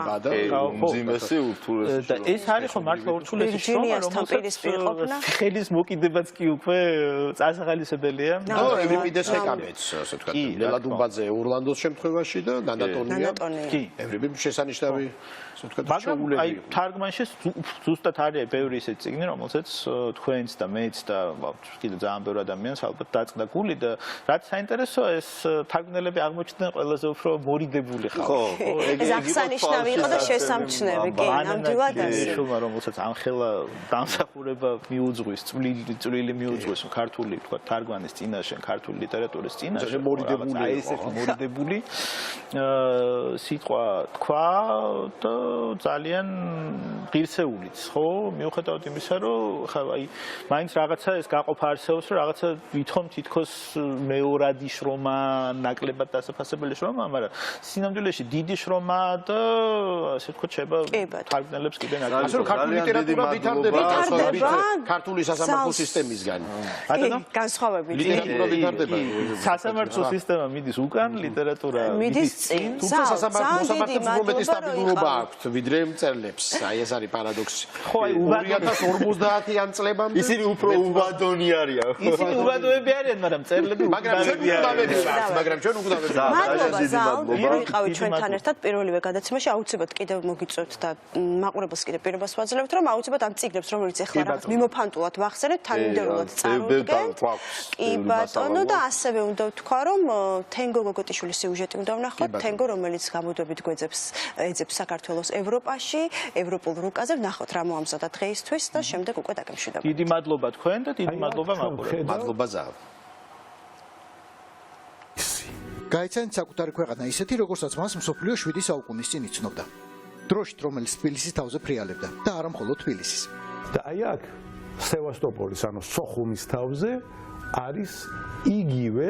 უმძიმესი ურთულესი. და ეს არის ხო მართლა ურთულესი შრომა, ხელის მოკიდებაც კი უკვე წასაღალისებელია. ევრიპიდეს ეკამეც, ასე ვთქვათ, მელადუმბაძე ორლანდოს შემთხვევაში და ნანატონია. ევრიპიდე შესანიშნავი, ასე ვთქვათ, მაგრამ აი თარგმანში ზუსტად არის ბევრი ისეთი წიგნი, რომელსაც თქვენც და მეც და კიდევ ძალიან ბევრი ადამიანს ალბათ დაწყდა გული და რაც საინტერესოა, ეს თარგმნელები აღმოჩნდნენ ყველაზე უფრო მორიდებული ხალხი. ეს აღსანიშნავი იყო და შესამჩნევი, კი, ნამდვილად ასე. შუმა რომელსაც ამხელა დამსახურება მიუძღვის, წვლილი მიუძღვის ქართული, თქვა, თარგმანის წინაშე, ქართული ლიტერატურის წინაშე, მორიდებული, აი ესეთი მორიდებული სიტყვა თქვა და ძალიან ღირსეულიც, ხო? მიუხედავად იმისა, რომ ხა აი მაინც რაღაცა ეს გაყოფა არსებობს, რომ რაღაცა ვითომ თითქოს მეორადი შრომა, ნაკლებად დასაფასებელი შრომა, მაგრამ სინამდვილეში დიდი შრომა და ასე ვთქვათ, შეიძლება თარგმნელებს კიდე ნაკლებად. ასე რომ ქართული ლიტერატურა ვითარდება ქართული სასამართლო სისტემისგან. განსხვავებით. ლიტერატურა ვითარდება. სასამართლო სისტემა მიდის უკან, ლიტერატურა მიდის წინ. თუმცა მოსამართლეებს უფრო მეტი სტაბილურობა აქვს, ვიდრე მწერლებს. აი ეს არის პარადოქსი. ხო, აი 2050-იან წლებამდე ისინი უფრო უბადონი არიან. ისინი უბადოები არიან, მაგრამ მწერლები უბადოები არიან. მაგრამ ჩვენ უბადოები ვართ. მადლობა ზალ, ვიყავით ჩვენთან ერთად პირველივე გადაცემაში, აუცილებლად კიდევ მოგიწევთ და მაყურებელს კიდევ პირობას ვაძლევთ, რომ აუცილებლად ამ წიგნებს, რომელიც ახლა რაღაც მიმოფანტულად ვახსენებთ, თანმიმდევრულად წარუდგენთ. კი ბატონო და ასევე უნდა ვთქვა, რომ თენგო გოგოტიშვილის სიუჟეტი უნდა ვნახოთ, თენგო, რომელიც გამუდმებით ეძებს საქართველოს ევროპაში, ევროპულ რუკაზე, ვნახოთ რა მოამზადა დღეისთვის და შემდეგ უკვე დაგემშვიდობთ. დიდი მადლობა თქვენ და დიდი მადლობა მაყურებელს. მადლობა ზალ. გაიცანით საკუთარი ქვეყანა ისეთი, როგორცაც მას მსოფლიო 7 საუკუნის წინ იცნობდა. დროშით, რომელიც თბილისის თავზე ფრიალებდა და არა მხოლოდ თბილისის. და აი აქ სევასტოპოლის, ანუ სოხუმის თავზე არის იგივე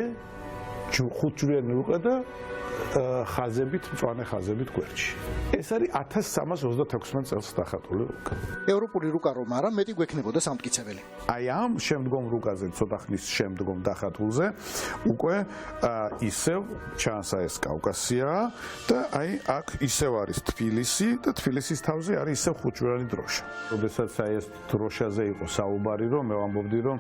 ხუთჯვრიანი რუკა და ხაზებით, მწვანე ხაზებით გვერდში. ეს არის 1326 წელს დახატული რუკა. ევროპული რუკა რომ არა, მეტი გვექნებოდა სამტკიცებელი. აი ამ შემდგომ რუკაზე, ცოტა ხნის შემდგომ დახატულზე, უკვე ისევ ჩანს ეს კავკასია და აი აქ ისევ არის თბილისი და თბილისის თავზე არის ისევ ხუთჯვრიანი დროშა. როდესაც აი ეს დროშაზე იყო საუბარი, რომ მე ვამბობდი, რომ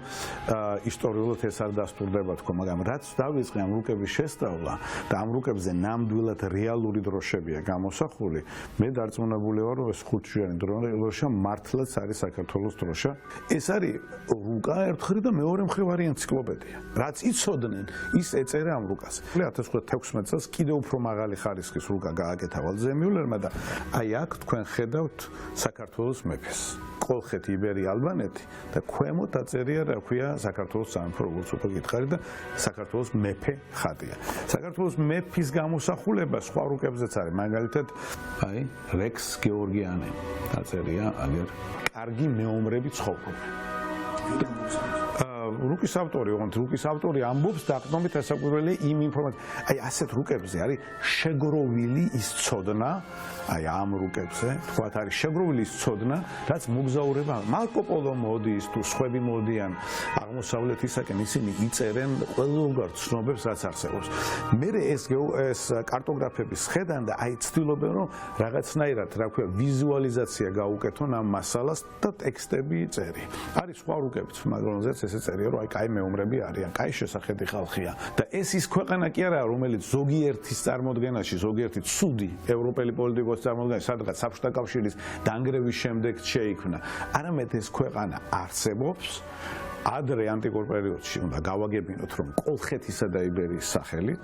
ისტორიულად ეს არ დასტურდება თქო, მაგრამ რაც დავიწყე ამ რუკების შესწავლა და ამ რუკებზე ნამდვილად რეალური დროშებია გამოსახული, მე დარწმუნებული ვარ, რომ ეს 5-ჯვარი დროშა მართლაც არის საქართველოს დროშა. ეს არის რუკა ერთხელ და მეორე მხრივ არის ენციკლოპედია. რაც იცოდნენ, ის ეწერა ამ რუკას. 1916 წელს კიდევ უფრო მაღალი ხარისხის რუკა გააკეთა ვალდემიულერმა და აი აქ თქვენ ხედავთ საქართველოს მეფეს. კოლხეთი, იბერია, ალბანეთი და ქვემოთ დაწერია რა ქვია საქართველოს სამეფო როგორც უკვე გითხარი და საქართველოს მეფე ხატია. საქართველოს მეფის გამოსახულება სხვა რუკებზეც არის, მაგალითად, აი, რექს გეორგიანე დაწერია აგერ კარგი მეომრები ცხოვრობენ. რუკის ავტორი, ოღონდ რუკის ავტორი ამბობს დაყრდნობით ასაკვირველი იმ ინფორმაციით. აი ასეთ რუკებზე არის შეგროვილი ის ცოდნა, აი ამ რუკებზე, თქვათ არის შეგროვილი ის ცოდნა, რაც მოგზაურება. მარკო პოლო მოდის თუ სხვები მოდიან აღმოსავლეთისაკენ, ისინი იწერენ ყველგან ცნობებს, რაც არსებობს. მე ეს კარტოგრაფების ხედან და აი ცდილობენ რომ რაღაცნაირად, რა ქვია, ვიზუალიზაცია გაუკეთონ ამ მასალას და ტექსტები წერი. არის სხვა რუკებიც, მაგრამ ესე წერია რომ აი კაი მეომრები არიან, კაი შესახედი ხალხია და ეს ის ქვეყანა კი არაა, რომელიც ზოგიერთის წარმოდგენაში, ზოგიერთი ცუდი ევროპელი პოლიტიკოსის წარმოდგენაში, სადღაც საბჭოთა კავშირის დანგრევის შემდეგ შეიქმნა. არამედ ეს ქვეყანა არსებობს. ადრე ანტიკურ პერიოდში უნდა გავაგებინოთ, რომ კოლხეთისა და იბერიის სახელით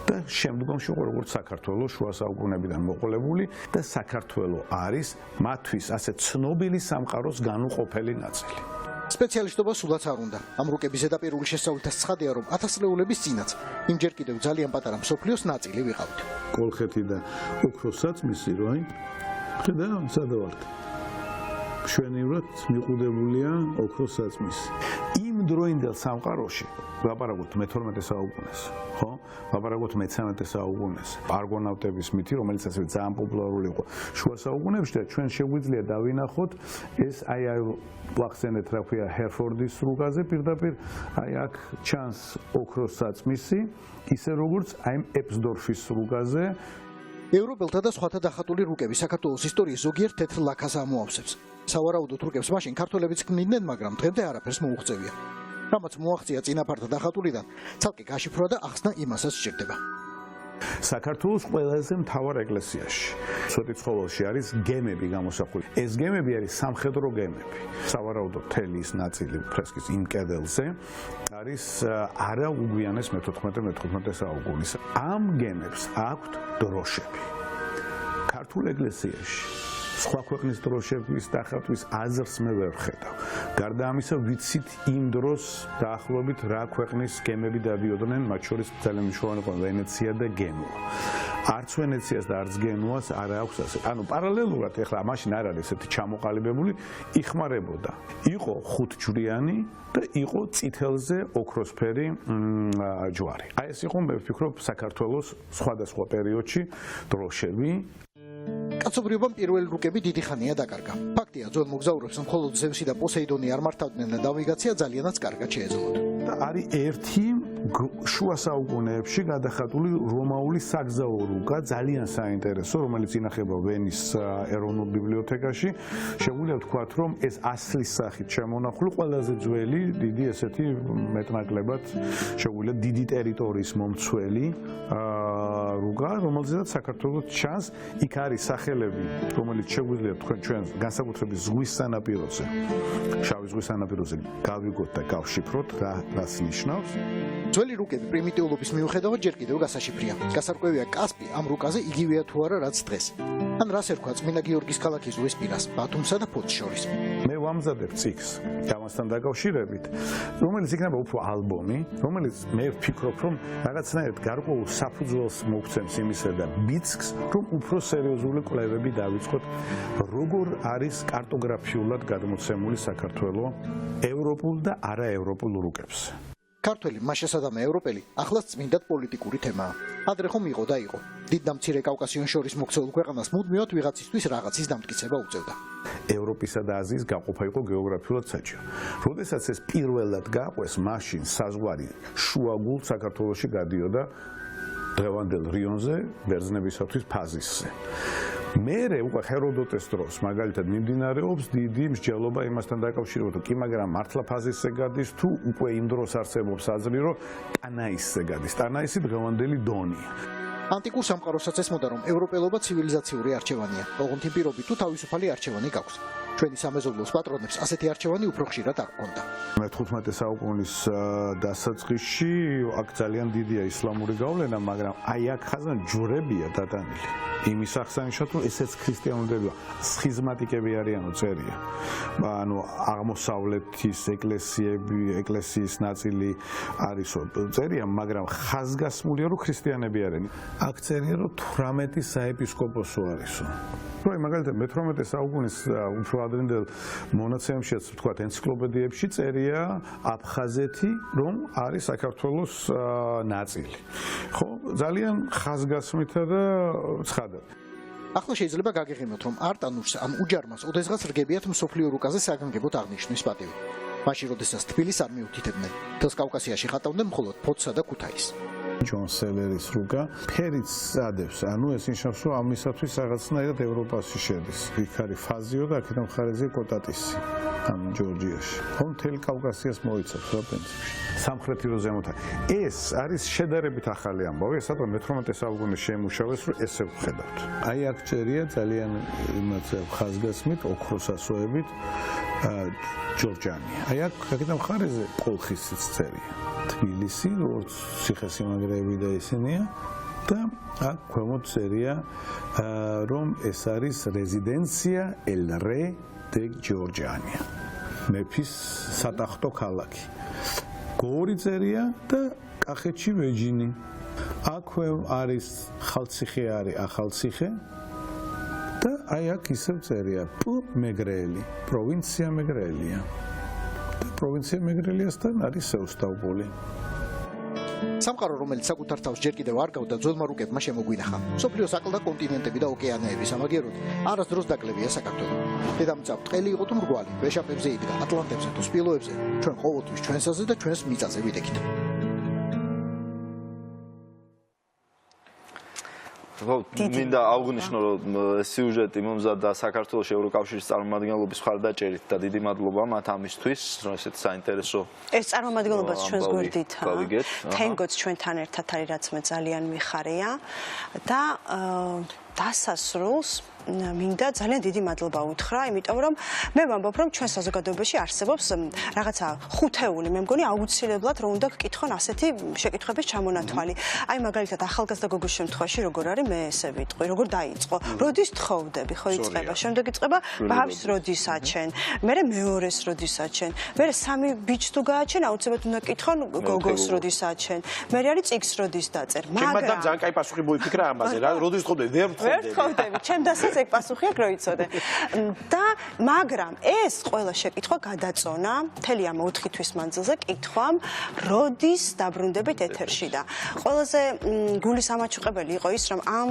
და შემდგომში როგორც საქართველოს შუა საუკუნეებიდან მოყოლებული და საქართველო არის მათთვის ასე ცნობილი სამყაროს განუყოფელი ნაწილი. სპეციალისტობა სულაც არ უნდა. ამ რუკების ზედაპირული შესწავლითაც ცხადია, რომ ათასწლეულების წინაც იმჯერ კიდევ ძალიან პატარა მსოფლიოს ნაწილი ვიყავთ. კოლხეთი და ოქროს საწმისი რო აი ხედა სადავართ. შვენივრად მიყუდებულია ოქროს საწმისი. იმ დროინდელ სამყაროში ვაპარაკოთ მე-12 საუკუნეს, ხო? ვაპარაკოთ მე-13 საუკუნეს. არგონავტების მითი, რომელიც ასევე ძალიან პოპულარული იყო შუა საუკუნეებში და ჩვენ შეგვიძლია დავინახოთ ეს აი ვახსენეთ რა ქვია ჰერფორდის რუკაზე პირდაპირ აი აქ ჩანს ოქროს საწმისი, ისე როგორც აი ეპსდორფის რუკაზე. ევროპელთა და სხვათა დახატული რუკები საქართველოს ისტორიის ზოგიერთ თეთრ ლაქას ამოავსებს. სავარაუდოდ რუკებს მაშინ ქართველებიც ქმნიდნენ, მაგრამ დღემდე არაფერს მოუღწევია. რამაც მოაღწია წინაპართა დახატულიდან, ცალკე გაშიფრვა და ახსნა იმასაც სჭირდება. საქართველოს ყველაზე მთავარ ეკლესიაში, სვეტიცხოველში არის გემები გამოსახული. ეს გემები არის სამხედრო გემები. სავარაუდოდ მთელი ის ნაწილი ფრესკის იმ კედელზე არის არა უგვიანეს მე-14-15 საუკუნის. ამ გემებს აქვთ დროშები. ქართულ ეკლესიაში სხვა ქვეყნის დროშების დახატვის აზრს მე ვერ ვხედავ. გარდა ამისა, ვიცით იმ დროს დაახლოებით რა ქვეყნის გემები დადიოდნენ, მათ შორის ძალიან მნიშვნელოვანი იყო ვენეცია და გენუა. არც ვენეციას და არც გენუას არ აქვს ასე. ანუ პარალელურად ეხლა მაშინ არ არის ესეთი ჩამოყალიბებული, იხმარებოდა. იყო 5-ჯვრიანი და იყო წითელზე ოქროსფერი ჯვარი. აი ეს იყო მე ვფიქრობ საქართველოს სხვადასხვა პერიოდში დროშები. კაცობრიობამ პირველი რუკები დიდი ხანია დაკარგა. ფაქტია, ძველ მოგზაურებს მხოლოდ ზევსი და პოსეიდონი არ მართავდნენ და ნავიგაცია ძალიანაც კარგად შეეძლოთ. და არის ერთი შუა საუკუნეებში გადახატული რომაული საგზაო რუკა, ძალიან საინტერესო, რომელიც ინახება ვენის ეროვნულ ბიბლიოთეკაში. შეგვიძლია ვთქვათ, რომ ეს ასლის სახით შემონახული ყველაზე ძველი, დიდი ესეთი მეტნაკლებად შეგვიძლია დიდი ტერიტორიის მომცველი რუკა, რომელზეც საქართველოს ჩანს, იქ არის სახელები, რომელიც შეგვიძლია თქვენ ჩვენ განსაკუთრებით ზღვის სანაპიროზე, შავი ზღვის სანაპიროზე გავიგოთ და გავშიფროთ, რას ნიშნავს. ძველი რუკები პრიმიტიულობის მიუხედავად ჯერ კიდევ გასაშიფრია. გასარკვევია კასპი ამ რუკაზე იგივეა თუ არა რაც დღეს. ან რას ერქვა წმინდა გიორგის ქალაქის ზღვისპირას, ბათუმსა და ფოთს შორის. მე ვამზადებ წიგნს ამასთან დაკავშირებით, რომელიც იქნება უფრო ალბომი, რომელიც მე ვფიქრობ, რომ რაღაცნაირად გარკვეულ საფუძველს მოგცემს იმისა და ბიცკს, რომ უფრო სერიოზული კვლევები დავიწყოთ, როგორ არის კარტოგრაფიულად გადმოცემული საქართველოს ევროპულ და არაევროპულ რუკებს. ქართველი, მასშესადამე ევროპელი, ახლაც წმინდად პოლიტიკური თემაა. ადრე ხომ იყო და იყო. დიდ და მცირე კავკასიონს შორის მოქცეულ ქვეყანას მუდმივად ვიღაცისთვის რაღაცის დამტკიცება უწევდა. ევროპისა და აზიის გაყოფა იყო გეოგრაფიულად საჭირო. როდესაც ეს პირველად გაყვეს, მაშინ საზღვარი შუაგულ საქართველოში გადიოდა დღევანდელ რიონზე, ბერძნებისათვის ფაზისზე. მერე უკვე ჰეროდოტეს დროს მაგალითად მიმდინარეობს დიდი მსჯელობა იმასთან დაკავშირებით, კი მაგრამ მართლა ფაზისზე გადის თუ უკვე იმ დროს არსებობს აზრი, რომ ტანაისზე გადის. ტანაისი დღევანდელი დონია. ანტიკურ სამყაროსაც ესმოდა, რომ ევროპელობა ცივილიზაციური არჩევანია. ოღონდ იმ პირობით თუ თავისუფალი არჩევანი გაქვს. ჩვენი სამეზობლოს პატრონებს ასეთი არჩევანი უფრო ხშირად არ ჰქონდა. მე-15 საუკუნის დასაწყისში აქ ძალიან დიდია ისლამური გავლენა, მაგრამ აი აქ ხაზან ჯვრებია დატანილი. იმის აღსანიშნავად, რომ ესეც ქრისტიანულებია, სხიზმატიკები არიანო წერია. ანუ აღმოსავლეთის ეკლესიის ნაწილი არის წერია, მაგრამ ხაზგასმულია, რომ ქრისტიანები არიან. აქ წერია, რომ 18 საეპისკოპოსო არისო. რომ მაგალითად მე-18 საუკუნის უფრო ადრინდელ მონაცემებშიც ვთქვათ ენციკლოპედიებში წერია აფხაზეთი, რომ არის საქართველოს ნაწილი. ხო, ძალიან ხაზგასმითა და ცხადად. ახლა შეიძლება გაგიღიმოთ, რომ არტანურს ამ უჯარმას ოდესღაც რგებიათ მსოფლიო რუკაზე საგანგებოდ აღნიშნვის პატივი. მაშინ, როდესაც თბილისს არ მიუთითებდნენ, თელს კავკასიაში ხატავდნენ მხოლოდ ფოთსა და ქუთაისს. ჯონ სელერის რუკა ფერიც ადევს, ანუ ეს ნიშნავს, რომ ამისათვის რაღაცნაირად ევროპაში შედის. იქ არის ფაზიო და აქედან მხარეზე კოტატისი ამ ჯორჯიაში. ხომ მთელი კავკასიას მოიცავს რა პრინციპში. სამხრეთი რო ზემოთა. ეს არის შედარებით ახალი ამბავი, სადღა მე-18 საუკუნის შემუშავეს, რომ ესე ვხედავთ. აი აქ წერია ძალიან იმათ ხაზგასმით, ოქროსასოებით ჯორჯანია. აი აქ აქედან მხარეზე კოლხისიც წერია. თბილისი, როგორც ციხესიმაგრეები და ისინია და აქ ქვემოთ წერია, რომ ეს არის რეზიდენცია El Rey de Georgiania. მეფის სატახტო ქალაქი. გორი წერია და კახეთში ვეჯინი. აქვე არის ხალციხე არის ახალციხე და აი აქ ისევ წერია მეგრელი, პროვინცია მეგრელია. პროვინცია მეგრელიასთან არის სევსტაუპოლი. სამყარო, რომელიც საკუთარ თავს ჯერ კიდევ არ გავდა, ძველმა რუკებმა შემოგვინახა. მსოფლიოს აკლდა კონტინენტები და ოკეანეები, სამაგიეროდ არასდროს დაკლებია საქართველო. დედამიწა ბრტყელი იყო თუ მრგვალი, ვეშაპებზე იდგა, ატლანტებზე თუ სპილოებზე, ჩვენ ყოველთვის ჩვენსაზე და ჩვენს მიწაზე ვიდექით. მინდა აღვნიშნო, რომ ეს სიუჟეტი მომზადდა საქართველოს ევროკავშირის წარმომადგენლობის მხარდაჭერით და დიდი მადლობა მათ ამისთვის, რომ ესეთ საინტერესო ეს წარმომადგენლობაც ჩვენს გვერდით თენგოც ჩვენთან ერთად არის, რაც მე ძალიან მიხარია და დასასრულს მინდა ძალიან დიდი მადლობა უთხრა, იმიტომ რომ მე ვამბობ, რომ ჩვენ საზოგადოებაში არსებობს რაღაცა ხუთეული, მე მგონი აუცილებლად რომ უნდა გკითხონ ასეთი შეკითხვების ჩამონათვალი. აი მაგალითად ახალგაზრდა გოგოს შემთხვევაში როგორ არის, მე ესე ვიტყვი, როგორ დაიწყო, როდის თხოვდები, ხო იწყება, შემდეგ იწყება ბავშვს როდის აჩენ, მერე მეორეს როდის აჩენ, მერე სამი ბიჭს თუ გააჩენ, აუცილებლად უნდა გკითხონ გოგოს როდის აჩენ, მერე არის წიგს როდის დაწერ, მაგრამ ძალიან კაი პასუხი მოიფიქრა ამაზე რა, როდის თხოვდები, ვერ თხოვდები, ჩემ დასაც ეგ პასუხი აქვს, რო იცოდე. და მაგრამ ეს ყველა შეკითხვა გადაწონა მთელი ამ 4 თვის მანძილზე კითხვამ, როდის დაბრუნდებით ეთერში და ყველაზე გულის ამაჩუყებელი იყო ის, რომ ამ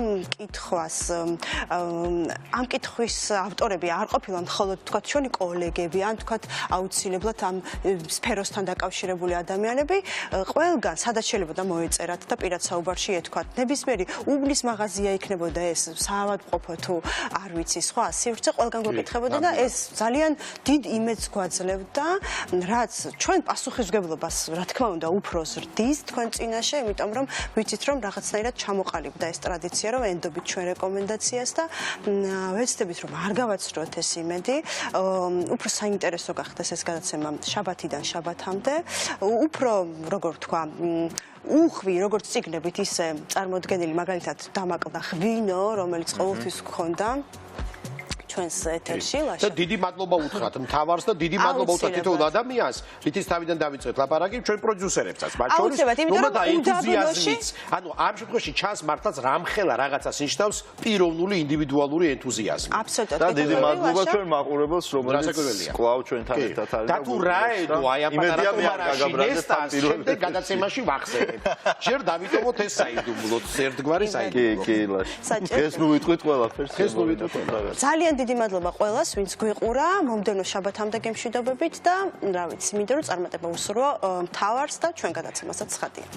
კითხვის ავტორები არ ყოფილან მხოლოდ თქვა ჩვენი კოლეგები, ან თქვა აუცილებლად ამ სფეროსთან დაკავშირებული ადამიანები, ყველგან სადაც შეიძლება მოეწერათ და პირად საუბარში ეთქვათ, ნებისმიერი უბნის მაღაზია იქნებოდა ეს, საავადმყოფო თუ არ ვიცი სხვა სივრცე ყველგან გვეკითხებოდა და ეს ძალიან დიდ იმედს გვაძლევდა, რაც ჩვენ პასუხისმგებლობას რა თქმა უნდა უფრო ზრდის თქვენ წინაშე, იმიტომ რომ ვიცით რომ რაღაცნაირად ჩამოყალიბდა ეს ტრადიცია, რომ ენდობით ჩვენ რეკომენდაციას და ვეცდებით რომ არ გავაცროთ ეს იმედი, უფრო საინტერესო გახდეს ეს გადაცემა შაბათიდან შაბათამდე, უფრო როგორ თქვა უხვი, როგორც წიგნებით, ისე წარმოდგენილი, მაგალითად დამაკლდა ღვინო, რომელიც ყოველთვის გქონდა ჩვენს ეთერში და დიდი მადლობა უთხრათ მთავარს და დიდი მადლობა უთხრათ თითოეულ ადამიანს, რითიც თავიდან დავიწყეთ ლაპარაკი ჩვენ პროდიუსერებსაც, მათ შორის რომ ენთუზიაზმით, ანუ ამ შემთხვევაში ჩანს მართლაც რამხელა რაღაცას ნიშნავს პიროვნული ინდივიდუალური ენთუზიაზმი. აბსოლუტურად. და დიდი მადლობა ჩვენ მაყურებელს, რომელიც კვლავ ჩვენთან ერთად არის. და თუ რაედო აი ამ პატარა ნესტანს შემდეგ გადაცემაში ვახსენებ. ჯერ დავიტოვოთ ეს საიდუმლოდ, ერთგვარი საიდუმლო. კი, ეს ნუ ვიტყვით ყველაფერს. ეს ნუ ვიტყვით ყველაფერს. ძალიან დიდი მადლობა ყველას, ვინც გვიყურა, მომდევნო შაბათამდე გემშვიდობებით და რა ვიცი, მინდა რომ წარმატება უსურვო მთავარს და ჩვენ გადაცემასაც ხადია.